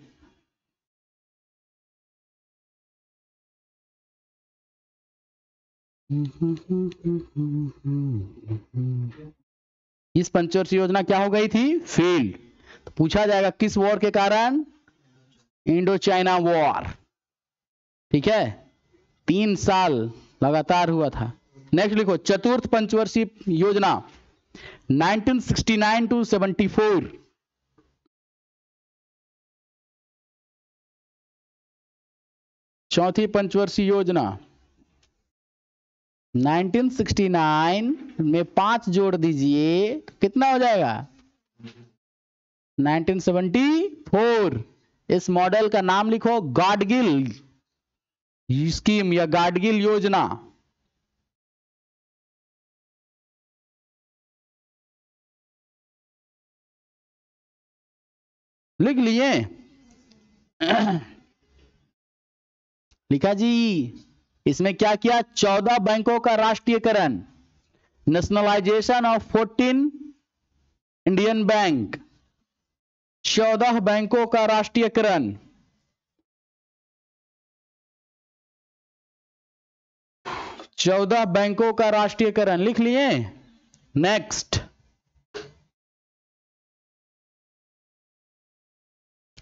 इस पंचवर्षीय योजना क्या हो गई थी, फेल्ड। तो पूछा जाएगा किस वॉर के कारण, इंडो चाइना वॉर, ठीक है, 3 साल लगातार हुआ था। नेक्स्ट लिखो चतुर्थ पंचवर्षीय योजना 1969 to 74, चौथी पंचवर्षीय योजना 1969 में 5 जोड़ दीजिए तो कितना हो जाएगा, 1974। इस मॉडल का नाम लिखो गाडगिल स्कीम या गाडगिल योजना। लिख लिए लिखा जी। इसमें क्या किया, 14 बैंकों का राष्ट्रीयकरण, नेशनलाइजेशन ऑफ 14 इंडियन बैंक, 14 बैंकों का राष्ट्रीयकरण, 14 बैंकों का राष्ट्रीयकरण, लिख लिए। नेक्स्ट,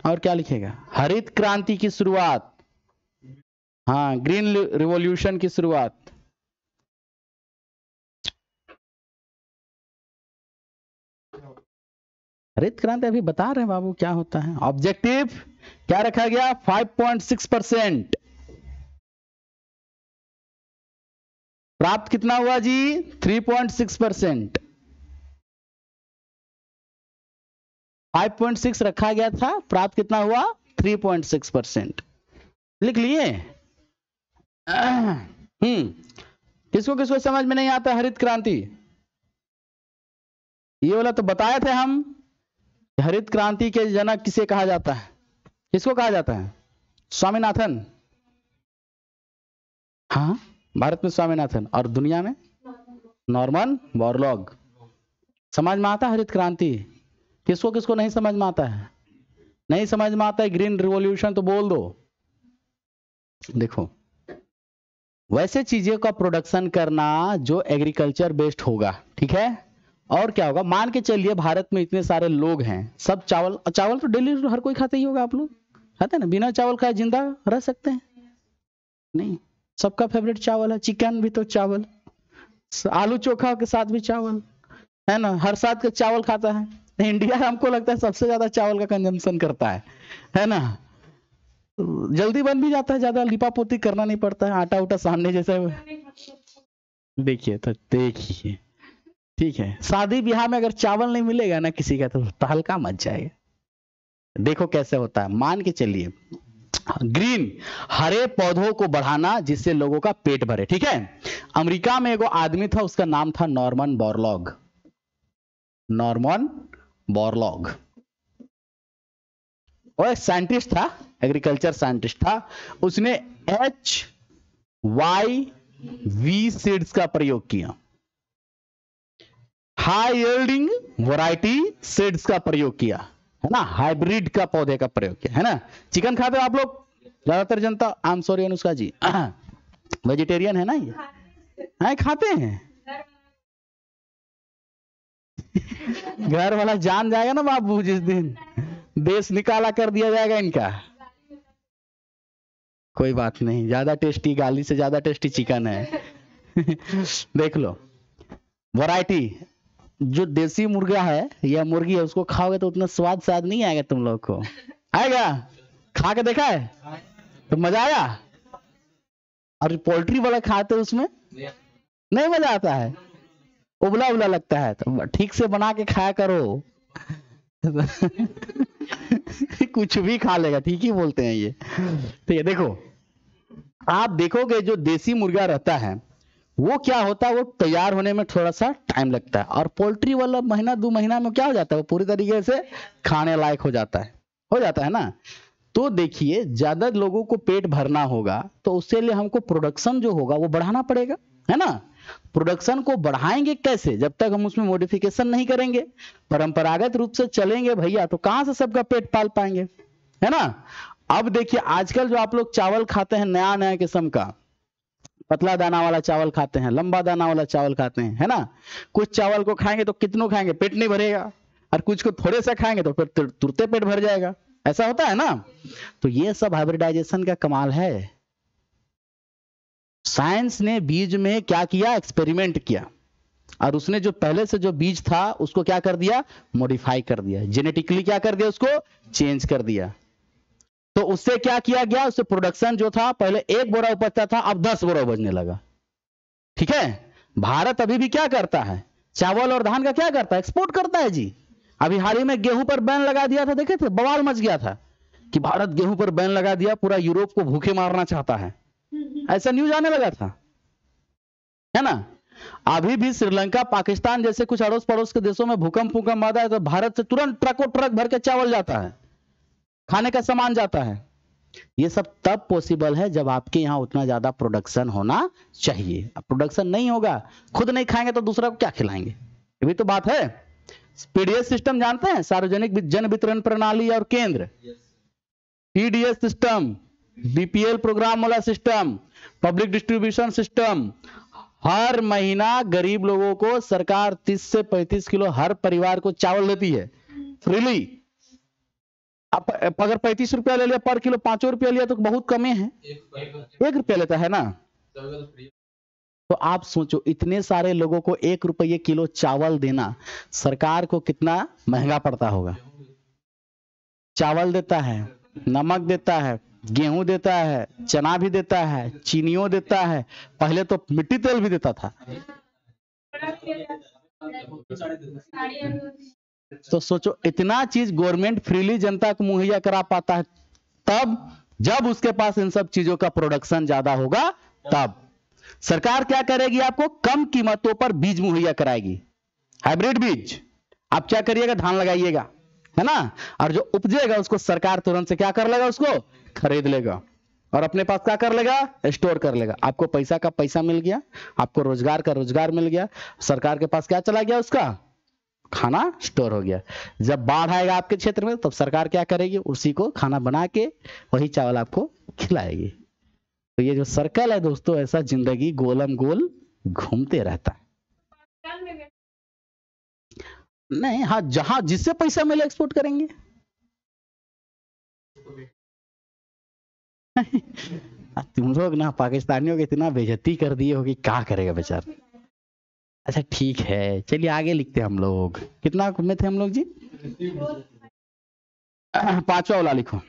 और क्या लिखेगा, हरित क्रांति की शुरुआत, हाँ ग्रीन रिवॉल्यूशन की शुरुआत। हरित क्रांति अभी बता रहे हैं बाबू क्या होता है। ऑब्जेक्टिव क्या रखा गया, 5.6%। प्राप्त कितना हुआ जी, 3.6%। 5.6 रखा गया था, प्राप्त कितना हुआ, 3.6%। लिख लिए। किसको किसको समझ में नहीं आता हरित क्रांति, ये वाला तो बताए थे हम। हरित क्रांति के जनक किसे कहा जाता है, किसको कहा जाता है, स्वामीनाथन। हाँ भारत में स्वामीनाथन, और दुनिया में नॉर्मन बोरलॉग। समझ में आता हरित क्रांति, किसको किसको नहीं समझ में आता है, नहीं समझ में आता है ग्रीन रिवॉल्यूशन तो बोल दो। देखो वैसे चीजों का प्रोडक्शन करना जो एग्रीकल्चर बेस्ड होगा, ठीक है। और क्या होगा, मान के चलिए भारत में इतने सारे लोग हैं, सब चावल, चावल तो डेली हर कोई खाता ही होगा, आप लोग खाते हैं ना, बिना चावल खाए जिंदा रह सकते हैं नहीं, सबका फेवरेट चावल है, चिकन भी तो चावल, आलू चोखा के साथ भी चावल, है ना, हर साल का चावल खाता है। इंडिया हमको लगता है सबसे ज्यादा चावल का कंजम्पशन करता है ना। जल्दी बन भी जाता है, ज्यादा लिपापोती करना नहीं पड़ता है, आटा उटा सानने जैसे। देखिए तो देखिए, ठीक है, शादी ब्याह में अगर चावल नहीं मिलेगा ना किसी का, तो तहलका मच जाएगा। देखो कैसे होता है, मान के चलिए ग्रीन, हरे पौधों को बढ़ाना जिससे लोगों का पेट भरे, ठीक है। अमेरिका में एगो आदमी था, उसका नाम था नॉर्मन बोरलॉग। नॉर्मन बोरलॉग, वो एक साइंटिस्ट था, एग्रीकल्चर साइंटिस्ट था। उसने HYV सीड्स का प्रयोग किया, हाई यील्डिंग वैरायटी सीड्स का प्रयोग किया, है ना, हाइब्रिड का पौधे का प्रयोग किया, है ना। चिकन खाते हो आप लोग, ज्यादातर जनता, I am sorry Anushka ji, vegetarian है ना ये, है खाते हैं। घर वाला जान जाएगा ना बाबू, जिस दिन देश निकाला कर दिया जाएगा इनका। कोई बात नहीं, ज्यादा टेस्टी, गाली से ज्यादा टेस्टी चिकन है। देख लो वैरायटी, जो देसी मुर्गा है या मुर्गी है, उसको खाओगे तो उतना स्वाद शायद नहीं आएगा तुम लोग को। आएगा? खा के देखा है तो मजा आया? और पोल्ट्री वाला खाते उसमें नहीं मजा आता है, उबला उबला लगता है। तो ठीक से बना के खाया करो। कुछ भी खा लेगा, ठीक ही बोलते हैं ये। ठीक है, देखो आप देखोगे जो देसी मुर्गा रहता है वो क्या होता है, वो तैयार होने में थोड़ा सा टाइम लगता है, और पोल्ट्री वाला महीना 2 महीना में क्या हो जाता है, वो पूरी तरीके से खाने लायक हो जाता है ना। तो देखिए, ज्यादा लोगों को पेट भरना होगा तो उसके लिए हमको प्रोडक्शन जो होगा वो बढ़ाना पड़ेगा, है ना। प्रोडक्शन को बढ़ाएंगे कैसे, जब तक हम उसमें मॉडिफिकेशन नहीं करेंगे, परंपरागत रूप से चलेंगे भैया, तो कहां से सबका पेट पाल पाएंगे, है ना। अब देखिए आजकल जो आप लोग चावल खाते हैं, नया नया किस्म का, पतला दाना वाला चावल खाते हैं, लंबा दाना वाला चावल खाते हैं, है ना। कुछ चावल को खाएंगे तो कितनों खाएंगे, पेट नहीं भरेगा, और कुछ को थोड़े से खाएंगे तो फिर तुरते पेट भर जाएगा, ऐसा होता है ना। तो ये सब हाइब्रिडाइजेशन का कमाल है। साइंस ने बीज में क्या किया, एक्सपेरिमेंट किया, और उसने जो पहले से जो बीज था उसको क्या कर दिया, मॉडिफाई कर दिया, जेनेटिकली क्या कर दिया, उसको चेंज कर दिया। तो उससे क्या किया गया, उससे प्रोडक्शन जो था, पहले 1 बोरा उपजता था, अब 10 बोरा उपजने लगा, ठीक है। भारत अभी भी क्या करता है, चावल और धान का क्या करता है, एक्सपोर्ट करता है जी। अभी हाल ही में गेहूं पर बैन लगा दिया था, देखे थे, बवाल मच गया था कि भारत गेहूं पर बैन लगा दिया, पूरा यूरोप को भूखे मारना चाहता है, ऐसा न्यूज आने लगा था, है ना। अभी भी श्रीलंका, पाकिस्तान जैसे कुछ अड़ोस पड़ोस के देशों में भूकंप आता है तो भारत से तुरंत ट्रकों ट्रक भर के चावल जाता है, खाने का सामान जाता है। ये सब तब पॉसिबल है जब आपके यहाँ उतना ज्यादा प्रोडक्शन होना चाहिए। अब प्रोडक्शन नहीं होगा, खुद नहीं खाएंगे तो दूसरा को क्या खिलाएंगे, ये भी तो बात है। पीडीएस सिस्टम जानते हैं, सार्वजनिक जन वितरण प्रणाली और केंद्र, पीडीएस सिस्टम, बीपीएल प्रोग्राम वाला सिस्टम, पब्लिक डिस्ट्रीब्यूशन सिस्टम। हर महीना गरीब लोगों को सरकार 30 से 35 किलो हर परिवार को चावल देती है फ्रीली। आप अगर 35 रुपया ले लिया पर किलो, 5 रुपया लिया तो बहुत कम है, 1 रुपया लेता है ना। तो आप सोचो, इतने सारे लोगों को 1 रुपये किलो चावल देना सरकार को कितना महंगा पड़ता होगा। चावल देता है, नमक देता है, गेहूं देता है, चना भी देता है, चीनियों देता है, पहले तो मिट्टी तेल भी देता था। तो सोचो, इतना चीज गवर्नमेंट फ्रीली जनता को मुहैया करा पाता है तब, जब उसके पास इन सब चीजों का प्रोडक्शन ज्यादा होगा तब सरकार क्या करेगी, आपको कम कीमतों पर बीज मुहैया कराएगी, हाइब्रिड बीज। आप क्या करिएगा, धान लगाइएगा, है ना, और जो उपजेगा उसको सरकार तुरंत से क्या कर लेगा, उसको खरीद लेगा और अपने पास क्या कर लेगा, स्टोर कर लेगा। आपको पैसा का पैसा मिल गया, आपको रोजगार का रोजगार मिल गया, सरकार के पास क्या चला गया, उसका खाना स्टोर हो गया। जब बाढ़ आएगा आपके क्षेत्र में तब सरकार क्या करेगी, उसी को खाना बना के वही चावल आपको खिलाएगी। तो ये जो सर्कल है दोस्तों, ऐसा जिंदगी गोलम गोल घूमते रहता है। नहीं, हाँ, जहां जिससे पैसा मिले एक्सपोर्ट करेंगे। तुम लोग ना पाकिस्तानियों की इतना बेइज्जती कर दिए हो कि क्या करेगा बेचारा। अच्छा ठीक है, चलिए आगे लिखते हैं हम लोग। कितना में थे हम लोग जी? पांचवा वाला लिखो।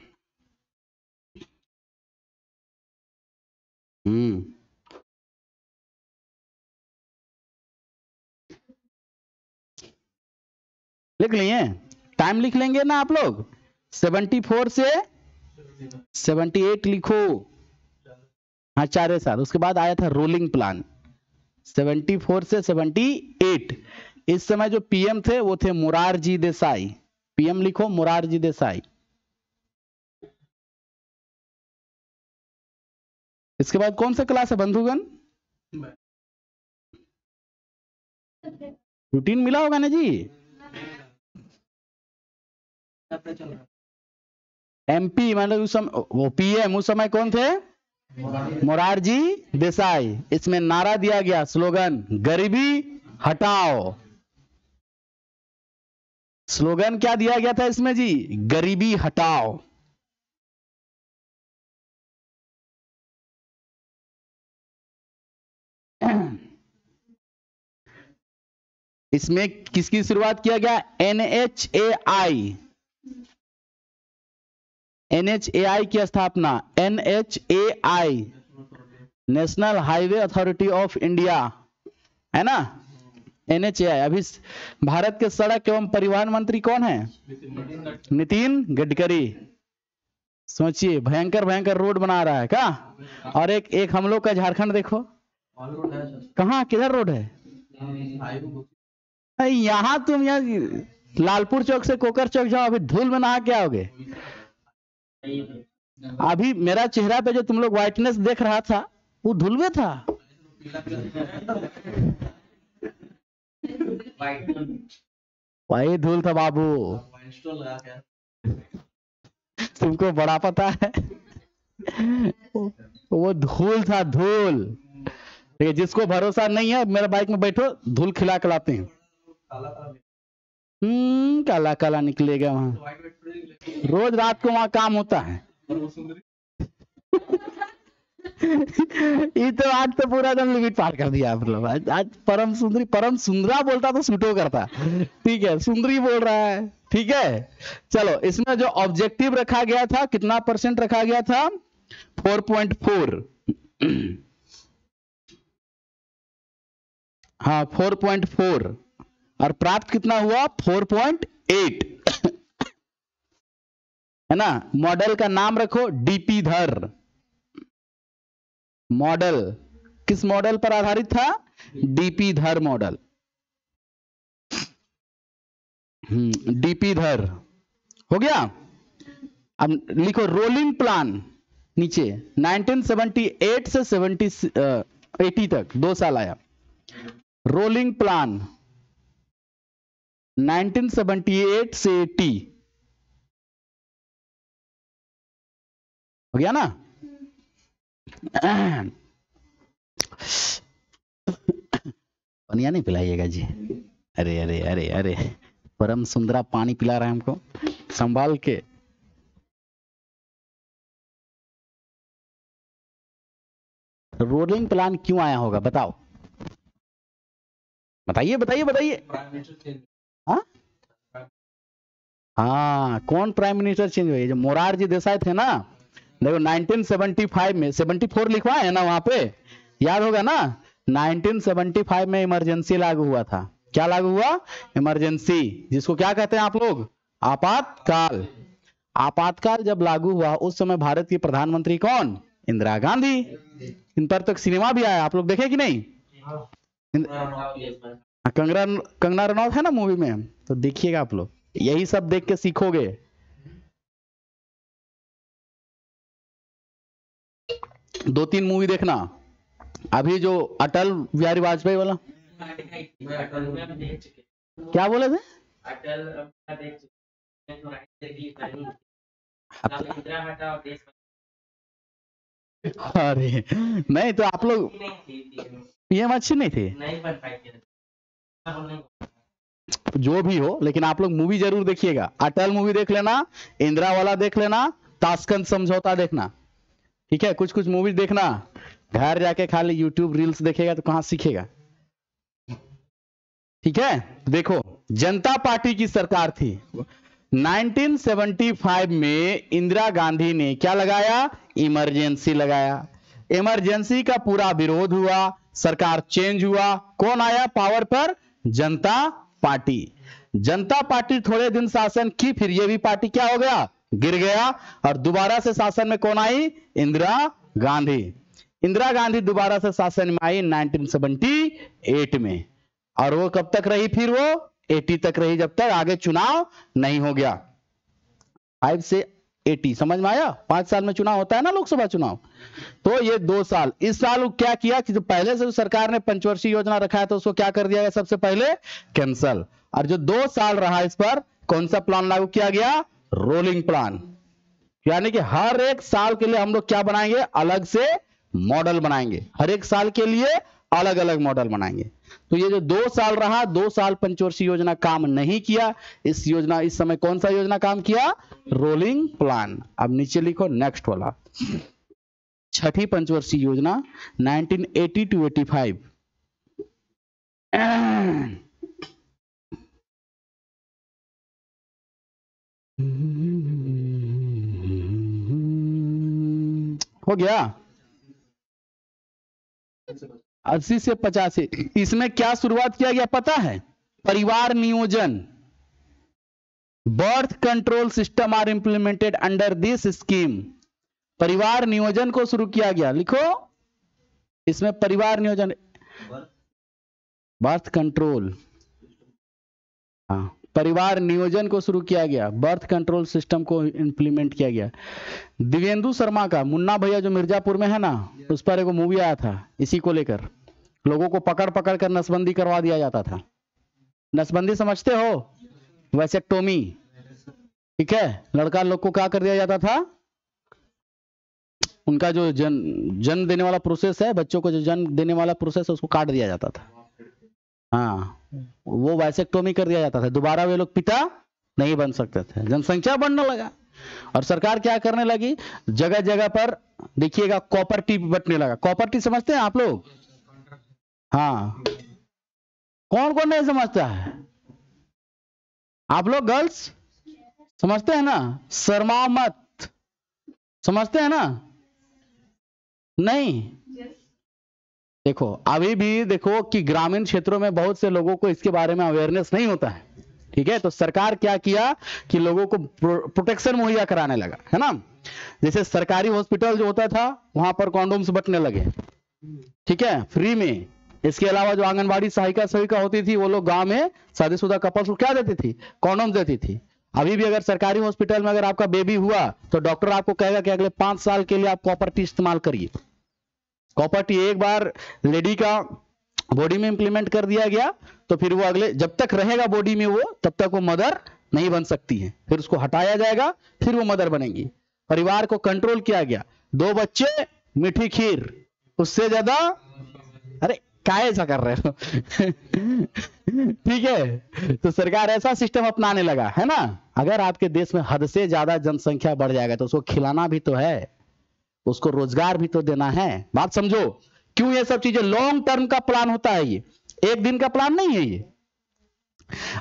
लिख लिए? टाइम लिख लेंगे ना आप लोग? 74 से 78 लिखो। हाँ, 4 साल। उसके बाद आया था रोलिंग प्लान 74 से 78। इस समय जो पीएम थे वो थे मोरारजी देसाई। पीएम लिखो मोरारजी देसाई। इसके बाद कौन सा क्लास है बंधुगण? रूटीन मिला होगा ना जी? एमपी मतलब उस समय वो पीएम उस समय कौन थे? मोरारजी देसाई। इसमें नारा दिया गया, स्लोगन गरीबी हटाओ। स्लोगन क्या दिया गया था इसमें जी? गरीबी हटाओ। इसमें किसकी शुरुआत किया गया? NHAI। NHAI की स्थापना, NHAI national highway authority of India, है ना? NHAI। अभी भारत के सड़क एवं परिवहन मंत्री कौन है? नितिन गडकरी। सोचिए, भयंकर भयंकर रोड बना रहा है क्या? और एक हम लोग का झारखंड देखो, कहाँ किधर रोड है? यहाँ तुम यहाँ लालपुर चौक से कोकर चौक जाओ, अभी धूल में नहा के आओगे। अभी मेरा चेहरा पे जो तुम लोग व्हाइटनेस देख रहा था वो धूल में था। वही धूल था बाबू। तुमको बड़ा पता है। वो धूल था, धूल। देखिए, जिसको भरोसा नहीं है मेरे बाइक में बैठो, धूल खिला के लाते हैं। काला काला निकलेगा वहां। रोज रात को वहां काम होता है। ये तो आज तो पूरा एकदम लिमिट पार कर दिया आप लोग। आज परम सुंदरी, परम सुंदरा बोलता तो सूटो करता। ठीक है, सुंदरी बोल रहा है। ठीक है, चलो। इसमें जो ऑब्जेक्टिव रखा गया था, कितना % रखा गया था? 4.4। हाँ, 4.4। और प्राप्त कितना हुआ? 4.8। है ना? मॉडल का नाम रखो डीपी धर। मॉडल किस मॉडल पर आधारित था? डीपी धर मॉडल। डीपी धर हो गया। अब लिखो रोलिंग प्लान नीचे। 1978 से 80 तक 2 साल आया। रोलिंग प्लान 1978 से 80 हो गया ना? पनिया नहीं पिलाइएगा जी। अरे अरे अरे अरे, परम सुंदरा पानी पिला रहा है हमको, संभाल के। रोलिंग प्लान क्यों आया होगा बताओ? बताइए बताइए बताइए। हाँ, कौन प्राइम मिनिस्टर चेंज हुए? जो मोरारजी देसाई थे ना, देखो 1975 में 74 लिखवाए है ना वहां पे, याद होगा ना? 1975 में इमरजेंसी लागू हुआ था। क्या लागू हुआ? इमरजेंसी, जिसको क्या कहते हैं आप लोग? आपातकाल। आपातकाल जब लागू हुआ उस समय भारत की प्रधानमंत्री कौन? इंदिरा गांधी। इन पर तक सिनेमा भी आया, आप लोग देखे कि नहीं? कंगना रनौत है ना मूवी में, तो देखिएगा आप लोग, यही सब देख के सीखोगे। दो तीन मूवी देखना। अभी जो अटल बिहारी वाजपेयी वाला, क्या बोले थे? अरे नहीं, तो आप लोग पीएम अच्छी नहीं थी, जो भी हो, लेकिन आप लोग मूवी जरूर देखिएगा। अटल मूवी देख लेना, इंदिरा वाला देख लेना, ताशकंद समझौता देखना। ठीक है, कुछ कुछ मूवीज देखना। घर जाके खाली यूट्यूब रील्स देखेगा तो कहां सीखेगा? ठीक है, देखो जनता पार्टी की सरकार थी। 1975 में इंदिरा गांधी ने क्या लगाया, इमरजेंसी लगाया। इमरजेंसी का पूरा विरोध हुआ, सरकार चेंज हुआ, कौन आया पावर पर, जनता पार्टी। जनता पार्टी थोड़े दिन शासन की, फिर ये भी पार्टी क्या हो गया, गिर गया, और दोबारा से शासन में कौन आई, इंदिरा गांधी। इंदिरा गांधी दोबारा से शासन में आई 1978 में, और वो कब तक रही, फिर वो 80 तक रही, जब तक आगे चुनाव नहीं हो गया। 5 से 80 समझ में आया, 5 साल में चुनाव होता है ना, लोकसभा चुनाव। तो ये 2 साल, इस साल वो क्या किया कि जो पहले से सरकार ने पंचवर्षीय योजना रखा है तो उसको क्या कर दिया गया, सबसे पहले कैंसल। और जो 2 साल रहा इस पर कौन सा प्लान लागू किया गया, रोलिंग प्लान। यानी कि हर एक साल के लिए हम लोग क्या बनाएंगे, अलग से मॉडल बनाएंगे, हर एक साल के लिए अलग अलग मॉडल बनाएंगे। तो ये जो 2 साल रहा, 2 साल पंचवर्षीय योजना काम नहीं किया। इस योजना, इस समय कौन सा योजना काम किया, रोलिंग प्लान। अब नीचे लिखो नेक्स्ट वाला, छठी पंचवर्षीय योजना 1980 to 85। हो गया 80 से 85। इसमें क्या शुरुआत किया गया पता है, परिवार नियोजन, birth control system are implemented under this scheme. परिवार नियोजन को शुरू किया गया, लिखो इसमें परिवार नियोजन, बर्थ कंट्रोल, हाँ परिवार नियोजन को शुरू किया गया, बर्थ कंट्रोल सिस्टम को इंप्लीमेंट किया गया। दिव्येंदु शर्मा का मुन्ना भैया जो मिर्जापुर में है ना, उस पर एक मूवी आया था, इसी को लेकर लोगों को पकड़ पकड़ कर नसबंदी करवा दिया जाता था। नसबंदी समझते हो, वैसेक्टोमी, ठीक है, लड़का लोग को क्या कर दिया जाता था, उनका जो जन्म देने वाला प्रोसेस है, बच्चों को जो जन्म देने वाला प्रोसेस है उसको काट दिया जाता था। हाँ वो वैसेक्टोमी कर दिया जाता था, दोबारा वे लोग पिता नहीं बन सकते थे। जनसंख्या बढ़ने लगा और सरकार क्या करने लगी, जगह जगह पर देखिएगा कॉपर टी बटने लगा। कॉपर टी समझते हैं आप लोग, हाँ कौन कौन नहीं समझता है, आप लोग गर्ल्स समझते हैं ना, शर्मा मत, समझते हैं ना, नहीं देखो अभी भी देखो कि ग्रामीण क्षेत्रों में बहुत से लोगों को इसके बारे में अवेयरनेस नहीं होता है, ठीक है। तो सरकार क्या किया कि लोगों को प्रोटेक्शन मुहैया कराने लगा, है ना। जैसे सरकारी हॉस्पिटल जो होता था वहां पर कॉन्डोम्स बंटने लगे, ठीक है, फ्री में। इसके अलावा जो आंगनबाड़ी सहायिका सेविका होती थी वो लोग गांव में शादीशुदा कपल्स को क्या देती थी, कॉन्डोम देती थी। अभी भी अगर सरकारी हॉस्पिटल में अगर आपका बेबी हुआ तो डॉक्टर आपको कहेगा कि अगले 5 साल के लिए आप कॉपर टी इस्तेमाल करिए। कॉपर टी एक बार लेडी का बॉडी में इंप्लीमेंट कर दिया गया तो फिर वो अगले जब तक रहेगा बॉडी में वो तब तक वो मदर नहीं बन सकती है, फिर उसको हटाया जाएगा फिर वो मदर बनेंगी। परिवार को कंट्रोल किया गया, 2 बच्चे मीठी खीर, उससे ज्यादा, अरे काहे ऐसा कर रहे हो ठीक है। तो सरकार ऐसा सिस्टम अपनाने लगा, है ना। अगर आपके देश में हद से ज्यादा जनसंख्या बढ़ जाएगा तो उसको खिलाना भी तो है, उसको रोजगार भी तो देना है, बात समझो। क्यों ये सब चीजें लॉन्ग टर्म का प्लान होता है, ये एक दिन का प्लान नहीं है ये।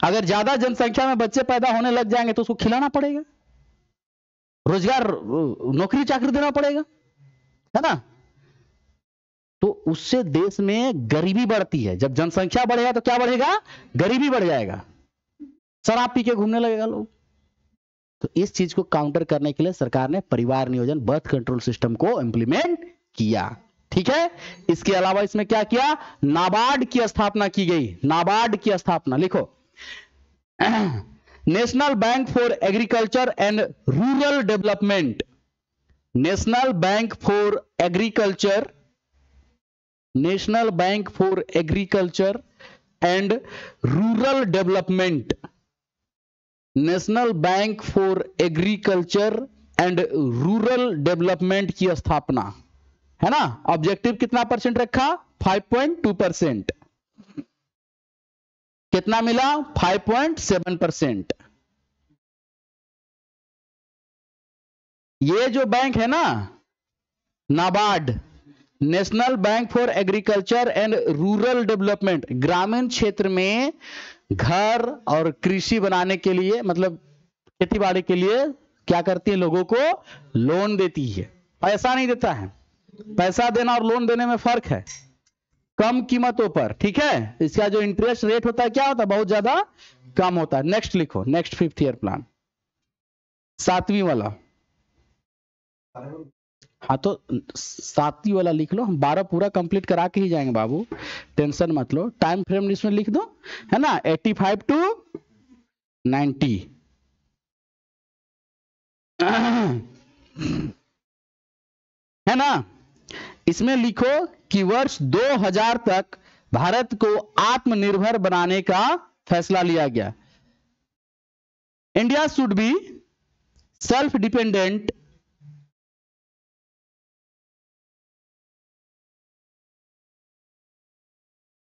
अगर ज्यादा जनसंख्या में बच्चे पैदा होने लग जाएंगे तो उसको खिलाना पड़ेगा, रोजगार नौकरी चाकरी देना पड़ेगा, है ना। तो उससे देश में गरीबी बढ़ती है। जब जनसंख्या बढ़ेगा तो क्या बढ़ेगा, गरीबी बढ़ जाएगा, शराब पी के घूमने लगेगा लोग। तो इस चीज को काउंटर करने के लिए सरकार ने परिवार नियोजन बर्थ कंट्रोल सिस्टम को इंप्लीमेंट किया, ठीक है। इसके अलावा इसमें क्या किया, नाबार्ड की स्थापना की गई। नाबार्ड की स्थापना लिखो, national bank for agriculture and rural development. National bank for agriculture, national bank for agriculture and rural development, national bank for agriculture and rural development की स्थापना, है ना। ऑब्जेक्टिव कितना परसेंट रखा, 5.2%। कितना मिला, 5.7%। ये जो बैंक है ना NABARD, national bank for agriculture and rural development, ग्रामीण क्षेत्र में घर और कृषि बनाने के लिए, मतलब खेती बाड़ी के लिए क्या करती है, लोगों को लोन देती है, पैसा नहीं देता है। पैसा देना और लोन देने में फर्क है, कम कीमतों पर, ठीक है। इसका जो इंटरेस्ट रेट होता है क्या होता है, बहुत ज्यादा कम होता है। नेक्स्ट लिखो, नेक्स्ट 5th ईयर प्लान, 7वीं वाला। हाँ तो 7वीं वाला लिख लो, हम 12 पूरा कंप्लीट करा के ही जाएंगे बाबू, टेंशन मत लो। टाइम फ्रेम इसमें लिख दो, है ना, 85 to 90 है ना। इसमें लिखो कि वर्ष 2000 तक भारत को आत्मनिर्भर बनाने का फैसला लिया गया। India should be self dependent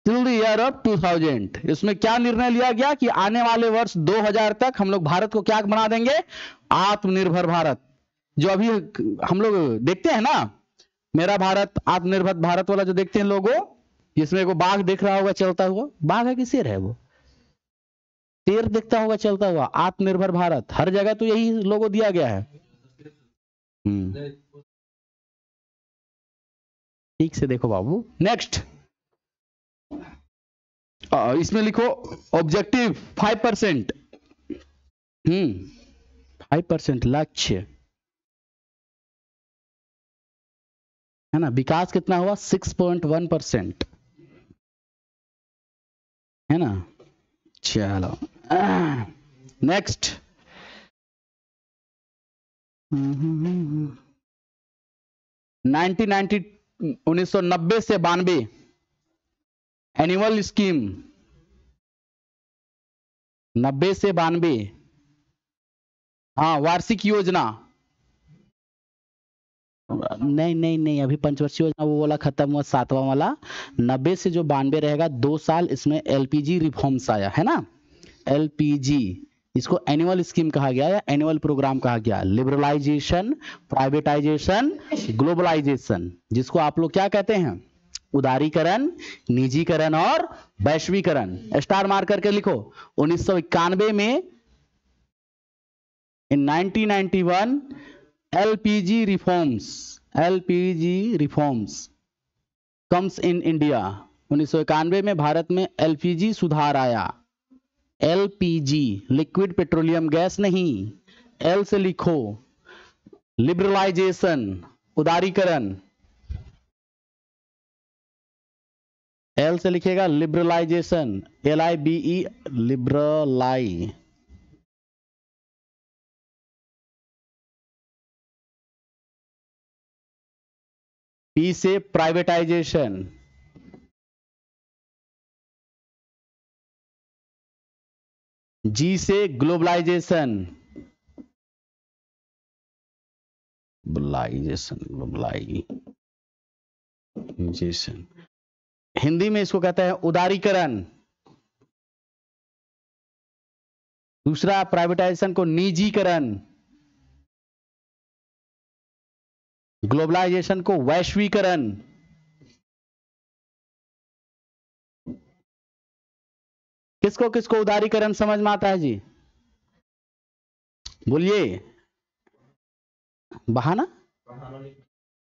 till the year of 2000। इसमें क्या निर्णय लिया गया कि आने वाले वर्ष 2000 तक हम लोग भारत को क्या बना देंगे, आत्मनिर्भर भारत। जो अभी हम लोग देखते हैं ना, मेरा भारत आत्मनिर्भर भारत वाला जो देखते हैं लोगों, जिसमें वो बाघ देख रहा होगा चलता हुआ, बाघ है कि शेर है, वो शेर देखता होगा चलता हुआ, आत्मनिर्भर भारत, हर जगह तो यही लोगो दिया गया है। ठीक से देखो बाबू। नेक्स्ट इसमें लिखो ऑब्जेक्टिव 5%, 5% लक्ष्य, है ना। विकास कितना हुआ, 6.1%, है ना। चलो नेक्स्ट, 1990 से 92 एनुअल स्कीम, 90 से 92, हाँ वार्षिक योजना, नहीं अभी पंचवर्षीय योजना वो वाला खत्म हुआ, 7वां वाला। 90 से जो 92 रहेगा, 2 साल इसमें एलपीजी रिफॉर्म्स आया, है ना। एलपीजी, इसको एनुअल स्कीम कहा गया या एनुअल प्रोग्राम कहा गया। लिबरलाइजेशन, प्राइवेटाइजेशन, ग्लोबलाइजेशन, जिसको आप लोग क्या कहते हैं, उदारीकरण, निजीकरण और वैश्वीकरण। स्टार मार करके लिखो। 1991 में, इन 1991 LPG reforms comes in India. 1991 में भारत में एलपीजी सुधार आया। एलपीजी लिक्विड पेट्रोलियम गैस नहीं, एल से लिखो। लिबरलाइजेशन, उदारीकरण, एल से लिखेगा लिबरलाइजेशन, LIBE, लिबरलाई। पी से प्राइवेटाइजेशन, जी से ग्लोबलाइजेशन, ग्लोबलाइजेशन, हिंदी में इसको कहते हैं उदारीकरण। दूसरा प्राइवेटाइजेशन को निजीकरण, ग्लोबलाइजेशन को वैश्वीकरण। किसको किसको उदारीकरण समझ में आता है जी, बोलिए। बहाना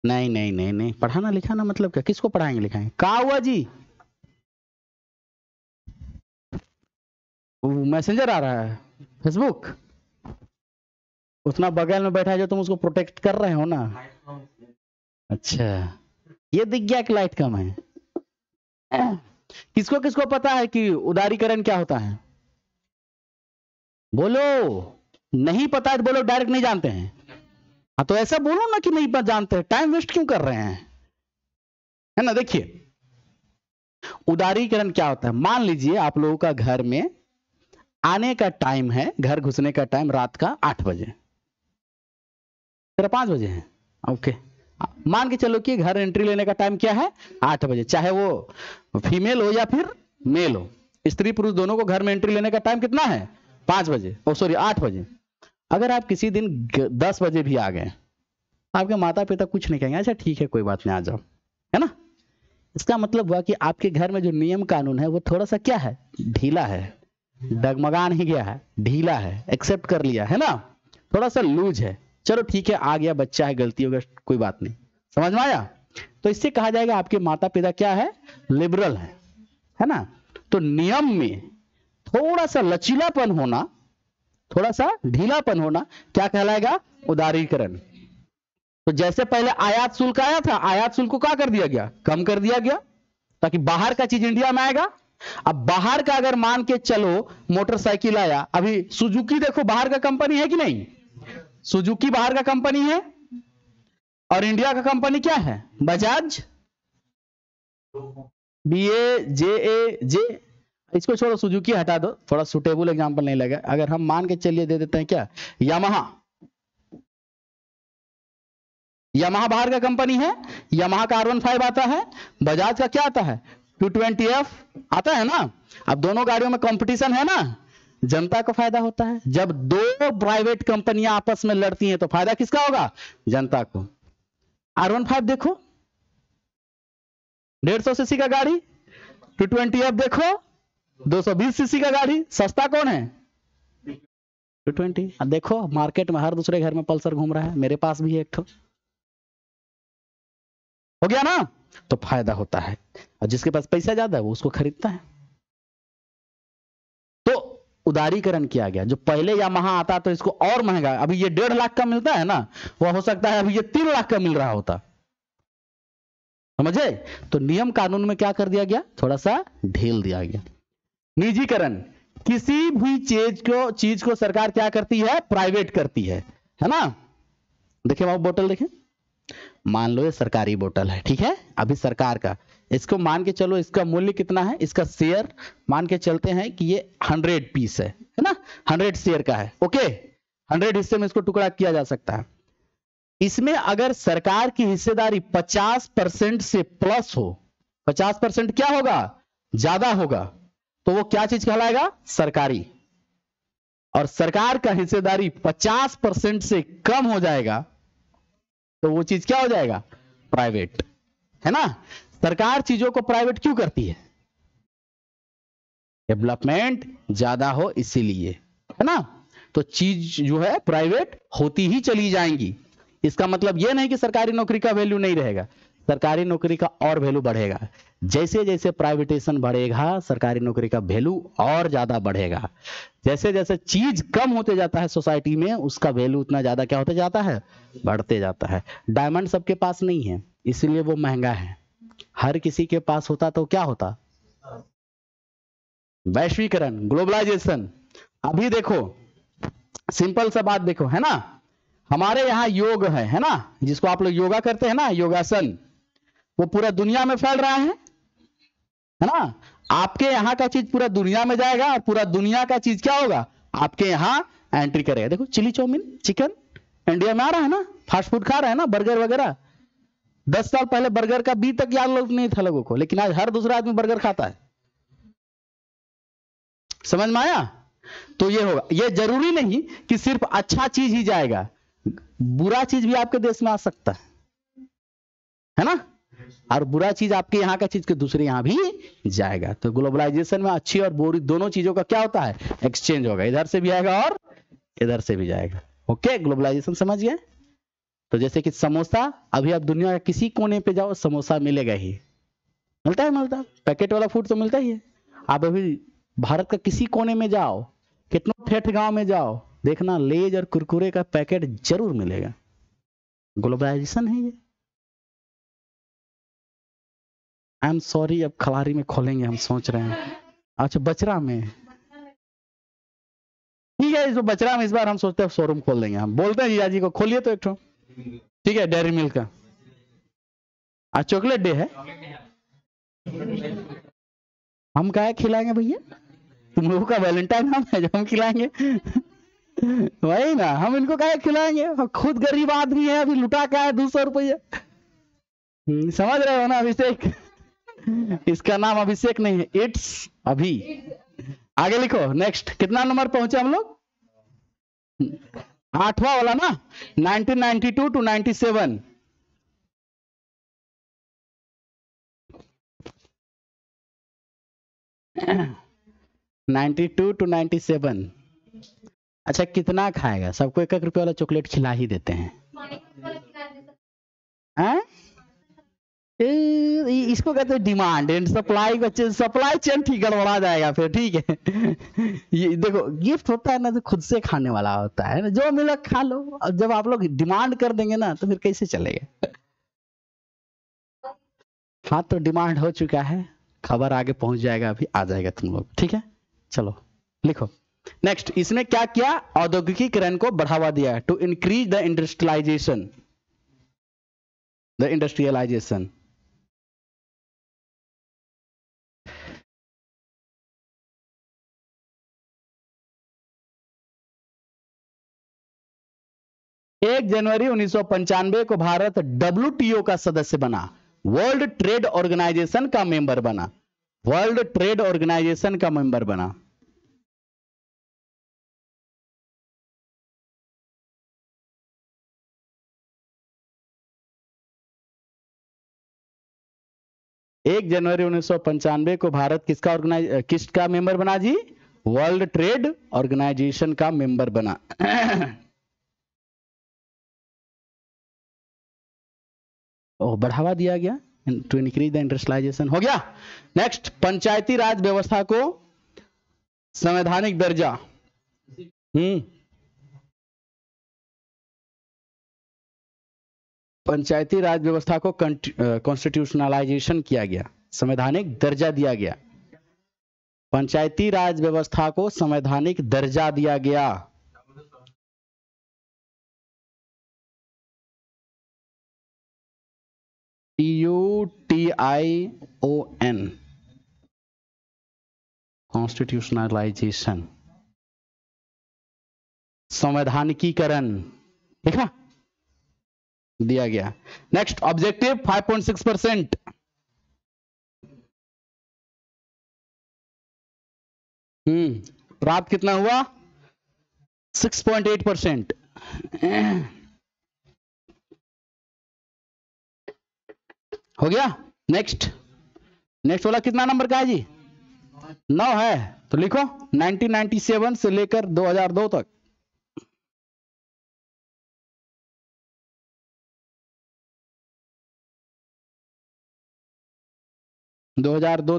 नहीं, पढ़ाना लिखाना मतलब क्या, किसको पढ़ाएंगे लिखाएंगे, कहा हुआ जी। मैसेंजर आ रहा है, फेसबुक, उतना बगल में बैठा है जो तुम उसको प्रोटेक्ट कर रहे हो ना। अच्छा, ये दिख गया कि लाइट कम है। किसको किसको पता है कि उदारीकरण क्या होता है, बोलो। नहीं पता है तो बोलो डायरेक्ट नहीं जानते हैं। हाँ तो ऐसा बोलो ना कि नहीं जानते, टाइम वेस्ट क्यों कर रहे हैं, है ना। देखिए उदारीकरण क्या होता है, मान लीजिए आप लोगों का घर में आने का टाइम है, घर घुसने का टाइम रात का 8 बजे, तेरा 5 बजे है, ओके। मान के चलो कि घर एंट्री लेने का टाइम क्या है, 8 बजे, चाहे वो फीमेल हो या फिर मेल हो, स्त्री पुरुष दोनों को घर में एंट्री लेने का टाइम कितना है, 5 बजे, ओ सॉरी 8 बजे। अगर आप किसी दिन 10 बजे भी आ गए, आपके माता पिता कुछ नहीं कहेंगे, अच्छा ठीक है कोई बात नहीं आ जाओ, है ना। इसका मतलब हुआ कि आपके घर में जो नियम कानून है वो थोड़ा सा क्या है, ढीला है, डगमगा नहीं गया है, ढीला है, एक्सेप्ट कर लिया है ना, थोड़ा सा लूज है। चलो ठीक है, आ गया, बच्चा है, गलती हो गई, कोई बात नहीं, समझ में आया। तो इससे कहा जाएगा आपके माता पिता क्या है, लिबरल है ना। तो नियम में थोड़ा सा लचीलापन होना, थोड़ा सा ढीलापन होना क्या कहलाएगा, उदारीकरण। तो जैसे पहले आयात शुल्क आया था, आयात शुल्क को क्या कर दिया गया, कम कर दिया गया, ताकि बाहर का चीज इंडिया में आएगा। अब बाहर का अगर मान के चलो मोटरसाइकिल आया, अभी सुजुकी देखो बाहर का कंपनी है कि नहीं, सुजुकी बाहर का कंपनी है, और इंडिया का कंपनी क्या है, बजाज, BAJAJ। इसको छोड़ो, सुजुकी हटा दो, थोड़ा सुटेबल एग्जांपल नहीं लगा। अगर हम मान के चलिए दे देते हैं क्या, यामाहा, यामाहा बाहर का कंपनी है, यामाहा का R15 आता है, बजाज का क्या आता है, 220F आता है ना। अब दोनों गाड़ियों में कंपटीशन है ना, जनता को फायदा होता है। जब दो प्राइवेट कंपनियां आपस में लड़ती हैं तो फायदा किसका होगा, जनता को। R15 देखो 150 सीसी का गाड़ी, 220F देखो 220 सीसी का गाड़ी, सस्ता कौन है, 220। देखो मार्केट में हर दूसरे घर में पल्सर घूम रहा है, मेरे पास भी है एक ठो, हो गया ना। तो फायदा होता है, और जिसके पास पैसा ज्यादा है वो उसको खरीदता है। तो उदारीकरण किया गया। जो पहले यामाहा आता तो इसको और महंगा, अभी ये 1.5 लाख का मिलता है ना, वो हो सकता है अभी ये 3 लाख का मिल रहा होता, समझे। तो नियम कानून में क्या कर दिया गया, थोड़ा सा ढील दिया गया। निजीकरण, किसी भी चीज को सरकार क्या करती है, प्राइवेट करती है ना। देखिए बाबू बोतल देखें, मान लो ये सरकारी बोतल है, ठीक है, अभी सरकार का, इसको मान के चलो इसका मूल्य कितना है, इसका शेयर मान के चलते हैं कि ये 100 पीस है ना, 100 शेयर का है, ओके, 100 हिस्से में इसको टुकड़ा किया जा सकता है। इसमें अगर सरकार की हिस्सेदारी 50% से प्लस हो, 50% क्या होगा, ज्यादा होगा, तो वो क्या चीज कहलाएगा, सरकारी। और सरकार का हिस्सेदारी 50% से कम हो जाएगा तो वो चीज क्या हो जाएगा, प्राइवेट, है ना। सरकार चीजों को प्राइवेट क्यों करती है, डेवलपमेंट ज्यादा हो इसीलिए, है ना। तो चीज जो है प्राइवेट होती ही चली जाएंगी। इसका मतलब यह नहीं कि सरकारी नौकरी का वैल्यू नहीं रहेगा, सरकारी नौकरी का और वैल्यू बढ़ेगा। जैसे जैसे प्राइवेटेशन बढ़ेगा सरकारी नौकरी का वैल्यू और ज्यादा बढ़ेगा। जैसे जैसे चीज कम होते जाता है सोसाइटी में, उसका वैल्यू उतना ज्यादा क्या होते जाता है, बढ़ते जाता है। डायमंड सबके पास नहीं है इसलिए वो महंगा है, हर किसी के पास होता तो क्या होता, वैश्वीकरण, ग्लोबलाइजेशन। अभी देखो सिंपल सा बात देखो, है ना, हमारे यहाँ योग है ना, जिसको आप लोग योगा करते हैं ना, योगासन, वो पूरा दुनिया में फैल रहा है ना। आपके यहाँ का चीज पूरा दुनिया में जाएगा और पूरा दुनिया का चीज क्या होगा, आपके यहाँ एंट्री करेगा। देखो चिली चाउमीन, चिकन इंडिया में आ रहा है ना, फास्ट फूड खा रहे हैं ना, बर्गर वगैरह। 10 साल पहले बर्गर का बी तक याद लोग नहीं था लोगों को, लेकिन आज हर दूसरा आदमी बर्गर खाता है, समझ में आया। तो ये होगा, ये जरूरी नहीं कि सिर्फ अच्छा चीज ही जाएगा, बुरा चीज भी आपके देश में आ सकता है ना, और बुरा चीज आपके यहाँ का चीज के दूसरे यहाँ भी जाएगा। तो ग्लोबलाइजेशन में अच्छी और बुरी दोनों चीजों का क्या होता है, एक्सचेंज होगा, इधर से भी आएगा और इधर से भी जाएगा। ओके, ग्लोबलाइजेशन समझ गए। तो जैसे कि समोसा, अभी आप दुनिया के किसी कोने पे जाओ समोसा मिलेगा ही, मिलता है, पैकेट वाला फूड तो मिलता ही है। आप अभी भारत का किसी कोने में जाओ, कितना ठेठ गांव में जाओ, देखना लेज और कुरकुरे का पैकेट जरूर मिलेगा। ग्लोबलाइजेशन है ये। आई एम सॉरी, अब खलारी में खोलेंगे हम सोच रहे हैं, अच्छा बचरा में, ठीक है, इस बचरा में इस बार हम सोचते हैं शोरूम खोल देंगे। हम बोलते हैं जीजा जी को खोलिए तो एक ठो, ठीक है, डेयरी मिल्क का। आज चॉकलेट डे है, हम क्या खिलाएंगे भैया, तुम लोगों का वैलेंटाइन हम है जो हम खिलाएंगे वही ना, हम इनको क्या खिलाएंगे, खुद गरीब आदमी है, अभी लुटा क्या है 200 रुपये, समझ रहे हो ना अभिषेक, इसका नाम अभिषेक नहीं है, इट्स अभी। आगे लिखो, नेक्स्ट कितना नंबर पहुंचे हम लोग, 8वां वाला ना, 1992 to 97। 92 to 97। अच्छा कितना खाएगा? सबको 1-1 रुपये वाला चॉकलेट खिला ही देते हैं। इसको कहते हैं डिमांड एंड सप्लाई का सप्लाई चेन ठीक गड़बड़ा जाएगा फिर, ठीक है। ये देखो गिफ्ट होता है ना तो खुद से खाने वाला होता है ना, जो मिला खा लो। और जब आप लोग डिमांड कर देंगे ना तो फिर कैसे चलेगा। हाँ तो डिमांड हो चुका है, खबर आगे पहुंच जाएगा, अभी आ जाएगा तुम लोग, ठीक है। चलो लिखो नेक्स्ट। इसने क्या किया? औद्योगिकीकरण को बढ़ावा दिया, to increase the industrialisation, the industrialisation. एक जनवरी 1995 को भारत WTO का सदस्य बना, वर्ल्ड ट्रेड ऑर्गेनाइजेशन का मेंबर बना, वर्ल्ड ट्रेड ऑर्गेनाइजेशन का मेंबर बना। एक जनवरी 1995 को भारत किसका मेंबर बना जी? वर्ल्ड ट्रेड ऑर्गेनाइजेशन का मेंबर बना। बढ़ावा दिया गया, टू इंक्रीज द इंडस्ट्रियलाइजेशन। हो गया। नेक्स्ट, पंचायती राज व्यवस्था को संवैधानिक दर्जा। पंचायती राज व्यवस्था को कॉन्स्टिट्यूशनलाइजेशन किया गया, संवैधानिक दर्जा दिया गया। पंचायती राज व्यवस्था को संवैधानिक दर्जा दिया गया। TUTION, कॉन्स्टिट्यूशनलाइजेशन, संवैधानिकीकरण, देखा दिया गया। Next, objective 5.6%। प्राप्त कितना हुआ? 6.8%। हो गया। नेक्स्ट वाला कितना नंबर का है जी? 9 है, तो लिखो 1997 से लेकर 2002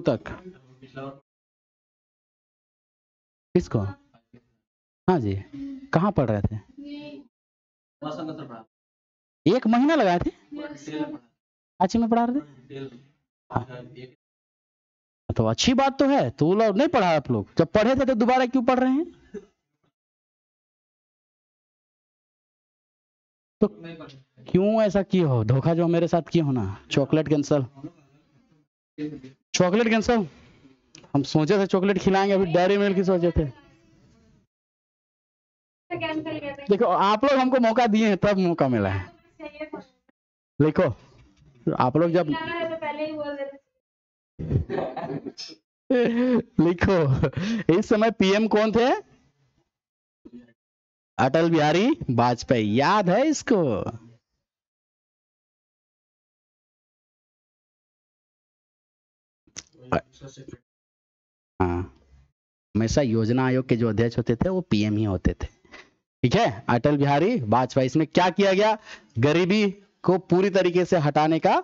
तक। किसको? हाँ जी, कहाँ पढ़ रहे थे? 1 महीना लगाए थे? अच्छी में पढ़ा रहे थे? हाँ। तो अच्छी बात तो है, तो लोग नहीं पढ़ा आप लोग? जब पढ़े थे तो दोबारा क्यों पढ़ रहे हैं? तो क्यों ऐसा किए हो? धोखा जो मेरे साथ किए हो ना। Chocolate cancel, chocolate cancel. हम सोचे थे चॉकलेट खिलाएंगे, अभी डेयरी मिल्क की सोचे थे। देखो आप लोग हमको मौका दिए हैं तब मौका मिला है। देखो आप लोग जब लिखो, इस समय पीएम कौन थे? अटल बिहारी वाजपेयी। याद है इसको? हाँ, हमेशा योजना आयोग के जो अध्यक्ष होते थे वो पीएम ही होते थे, ठीक है। अटल बिहारी वाजपेयी। इसमें क्या किया गया? गरीबी को पूरी तरीके से हटाने का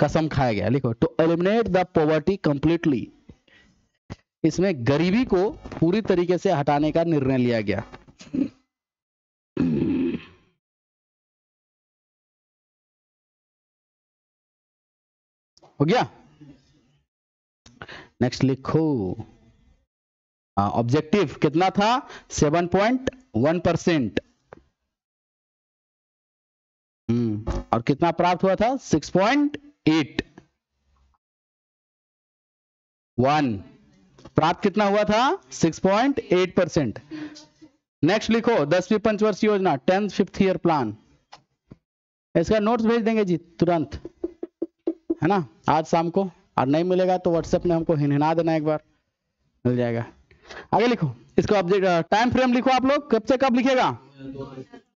कसम खाया गया। लिखो, to eliminate the poverty completely. इसमें गरीबी को पूरी तरीके से हटाने का निर्णय लिया गया। हो गया। नेक्स्ट लिखो, ऑब्जेक्टिव कितना था? 7.1%। और कितना प्राप्त हुआ था? 6.81। प्राप्त कितना हुआ था? 6.8%। नेक्स्ट लिखो, 10वीं पंचवर्षीय योजना, 10th 5th ईयर प्लान। इसका नोट्स भेज देंगे जी तुरंत, है ना, आज शाम को। और नहीं मिलेगा तो व्हाट्सएप में हमको हिनहिना देना, एक बार मिल जाएगा। आगे लिखो, इसका ऑब्जेक्ट टाइम फ्रेम लिखो आप लोग, कब से कब लिखेगा?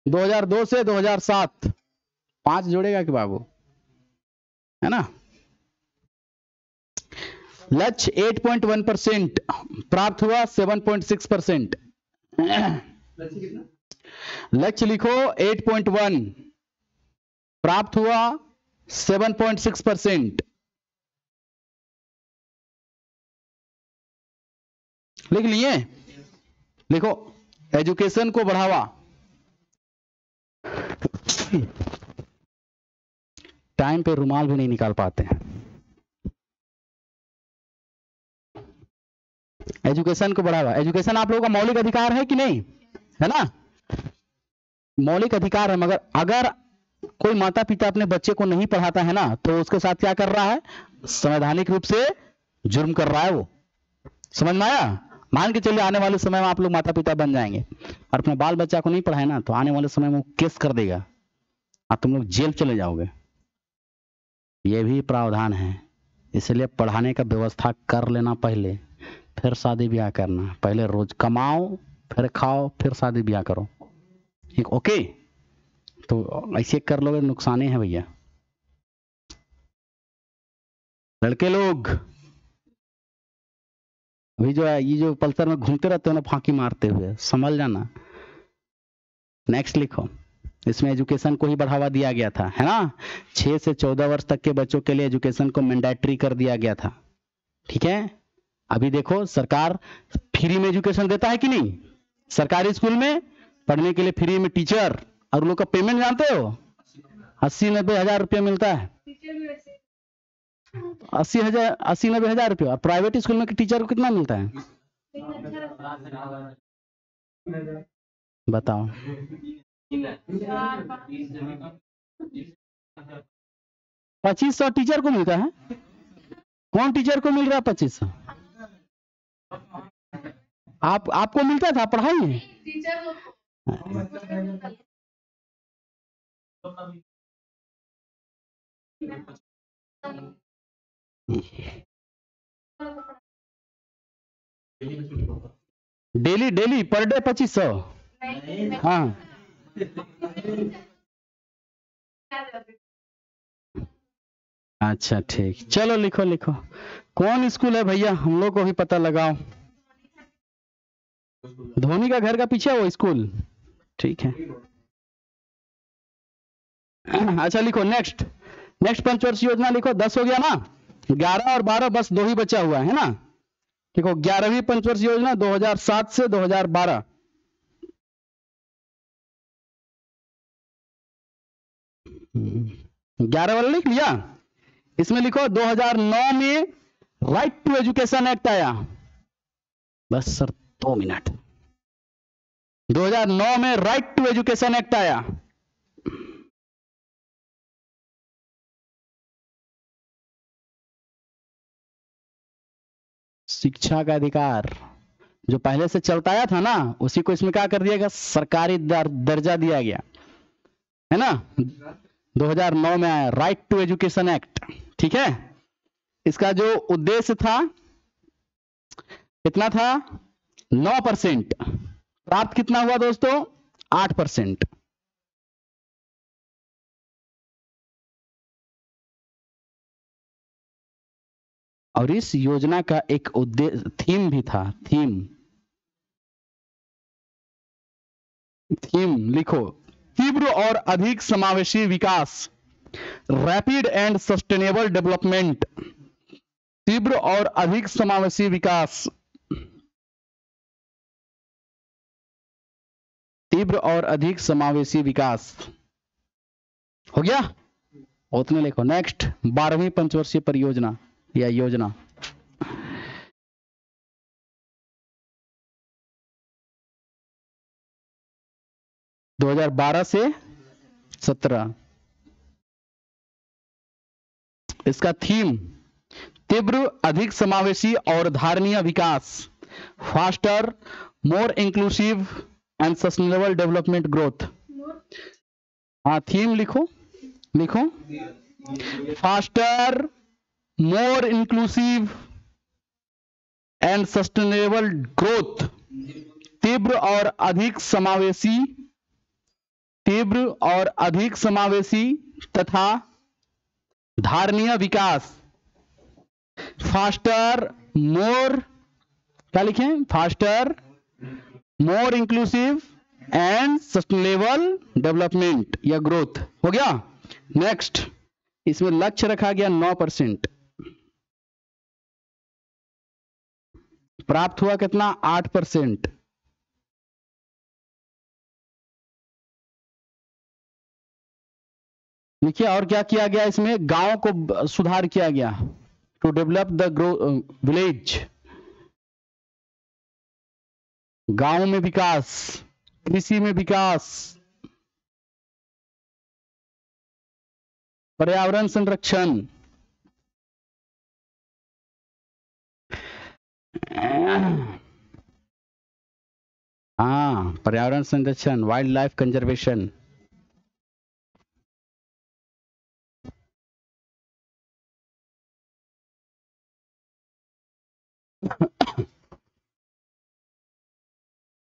2002 से 2007। 5 जोड़ेगा कि बाबू, है ना। लक्ष्य 8.1%, प्राप्त हुआ 7.6%। लक्ष्य लिखो 8.1, प्राप्त हुआ 7.6%। लिख लिए? लिखो एजुकेशन को बढ़ावा। टाइम पे रुमाल भी नहीं निकाल पाते हैं। एजुकेशन को बढ़ावा। एजुकेशन आप लोगों का मौलिक अधिकार है कि नहीं? है ना? मौलिक अधिकार है, मगर अगर कोई माता पिता अपने बच्चे को नहीं पढ़ाता है ना, तो उसके साथ क्या कर रहा है? संवैधानिक रूप से जुर्म कर रहा है वो। समझ में आया? मान के चलिए आने वाले समय में आप लोग माता पिता बन जाएंगे और अपने बाल बच्चा को नहीं पढ़ाए ना, तो आने वाले समय में वो केस कर देगा और तुम लोग जेल चले जाओगे। ये भी प्रावधान है, इसलिए पढ़ाने का व्यवस्था कर लेना पहले, फिर शादी ब्याह करना। पहले रोज कमाओ, फिर खाओ, फिर शादी ब्याह करो। ठीक? ओके? तो ऐसे कर लोगे नुकसान है भैया। लड़के लोग अभी जो है, ये जो पल्सर में घूमते रहते हो ना फांकी मारते हुए, समझ जाना। नेक्स्ट लिखो, इसमें एजुकेशन को ही बढ़ावा दिया गया था, है ना? 6 से 14 वर्ष तक के बच्चों के लिए एजुकेशन को मैंडेटरी कर दिया गया था। ठीक है? अभी देखो सरकार फ्री में एजुकेशन देता है कि नहीं? सरकारी स्कूल में पढ़ने के लिए फ्री में टीचर, और लोग का पेमेंट जानते हो? 80-90 हजार रुपया मिलता है। 80-90 हजार रुपया। और प्राइवेट स्कूल में टीचर को कितना मिलता है बताओ? 2500 टीचर को मिलता है। कौन टीचर को मिल रहा है 2500? आपको मिलता था पढ़ाई में? Daily per day 2500? हाँ। अच्छा ठीक, चलो लिखो लिखो। कौन स्कूल है भैया, हम लोग को भी पता लगाओ। धोनी का घर का पीछे वो स्कूल। ठीक है, अच्छा लिखो नेक्स्ट पंचवर्षीय योजना लिखो। 10 हो गया ना? 11 और 12 बस 2 ही बचा हुआ है ना? देखो 11वीं पंचवर्षीय योजना 2007 से 2012। ग्यारह वाला लिख लिया? इसमें लिखो 2009 में राइट टू एजुकेशन एक्ट आया। बस सर 2 मिनट। 2009 में राइट टू एजुकेशन एक्ट आया। शिक्षा का अधिकार जो पहले से चलता आया था ना, उसी को इसमें क्या कर दिया गया? सरकारी दर्जा दिया गया, है ना? 2009 में आया राइट टू एजुकेशन एक्ट। ठीक है? इसका जो उद्देश्य था कितना था? 9%। प्राप्त कितना हुआ दोस्तों? 8%। और इस योजना का एक उद्देश्य थीम भी था। थीम लिखो, तीव्र और अधिक समावेशी विकास, रैपिड एंड सस्टेनेबल डेवलपमेंट। तीव्र और अधिक समावेशी विकास, तीव्र और अधिक समावेशी विकास। हो गया? उतने लिखो। नेक्स्ट 12वीं पंचवर्षीय परियोजना या योजना। दो 2012 से 17। इसका थीम तीव्र, अधिक समावेशी और धारणीय विकास, faster, more inclusive and sustainable development growth. हाँ थीम लिखो faster, more inclusive and sustainable growth. तीव्र और अधिक समावेशी तथा धारणीय विकास। फास्टर मोर, क्या लिखें, faster more inclusive and sustainable development या ग्रोथ, हो गया। नेक्स्ट, इसमें लक्ष्य रखा गया 9%, प्राप्त हुआ कितना, 8%। देखिए और क्या किया गया, इसमें गांव को सुधार किया गया, टू डेवलप द विलेज, गांव में विकास, कृषि में विकास, पर्यावरण संरक्षण, हाँ पर्यावरण संरक्षण, वाइल्ड लाइफ कंजर्वेशन,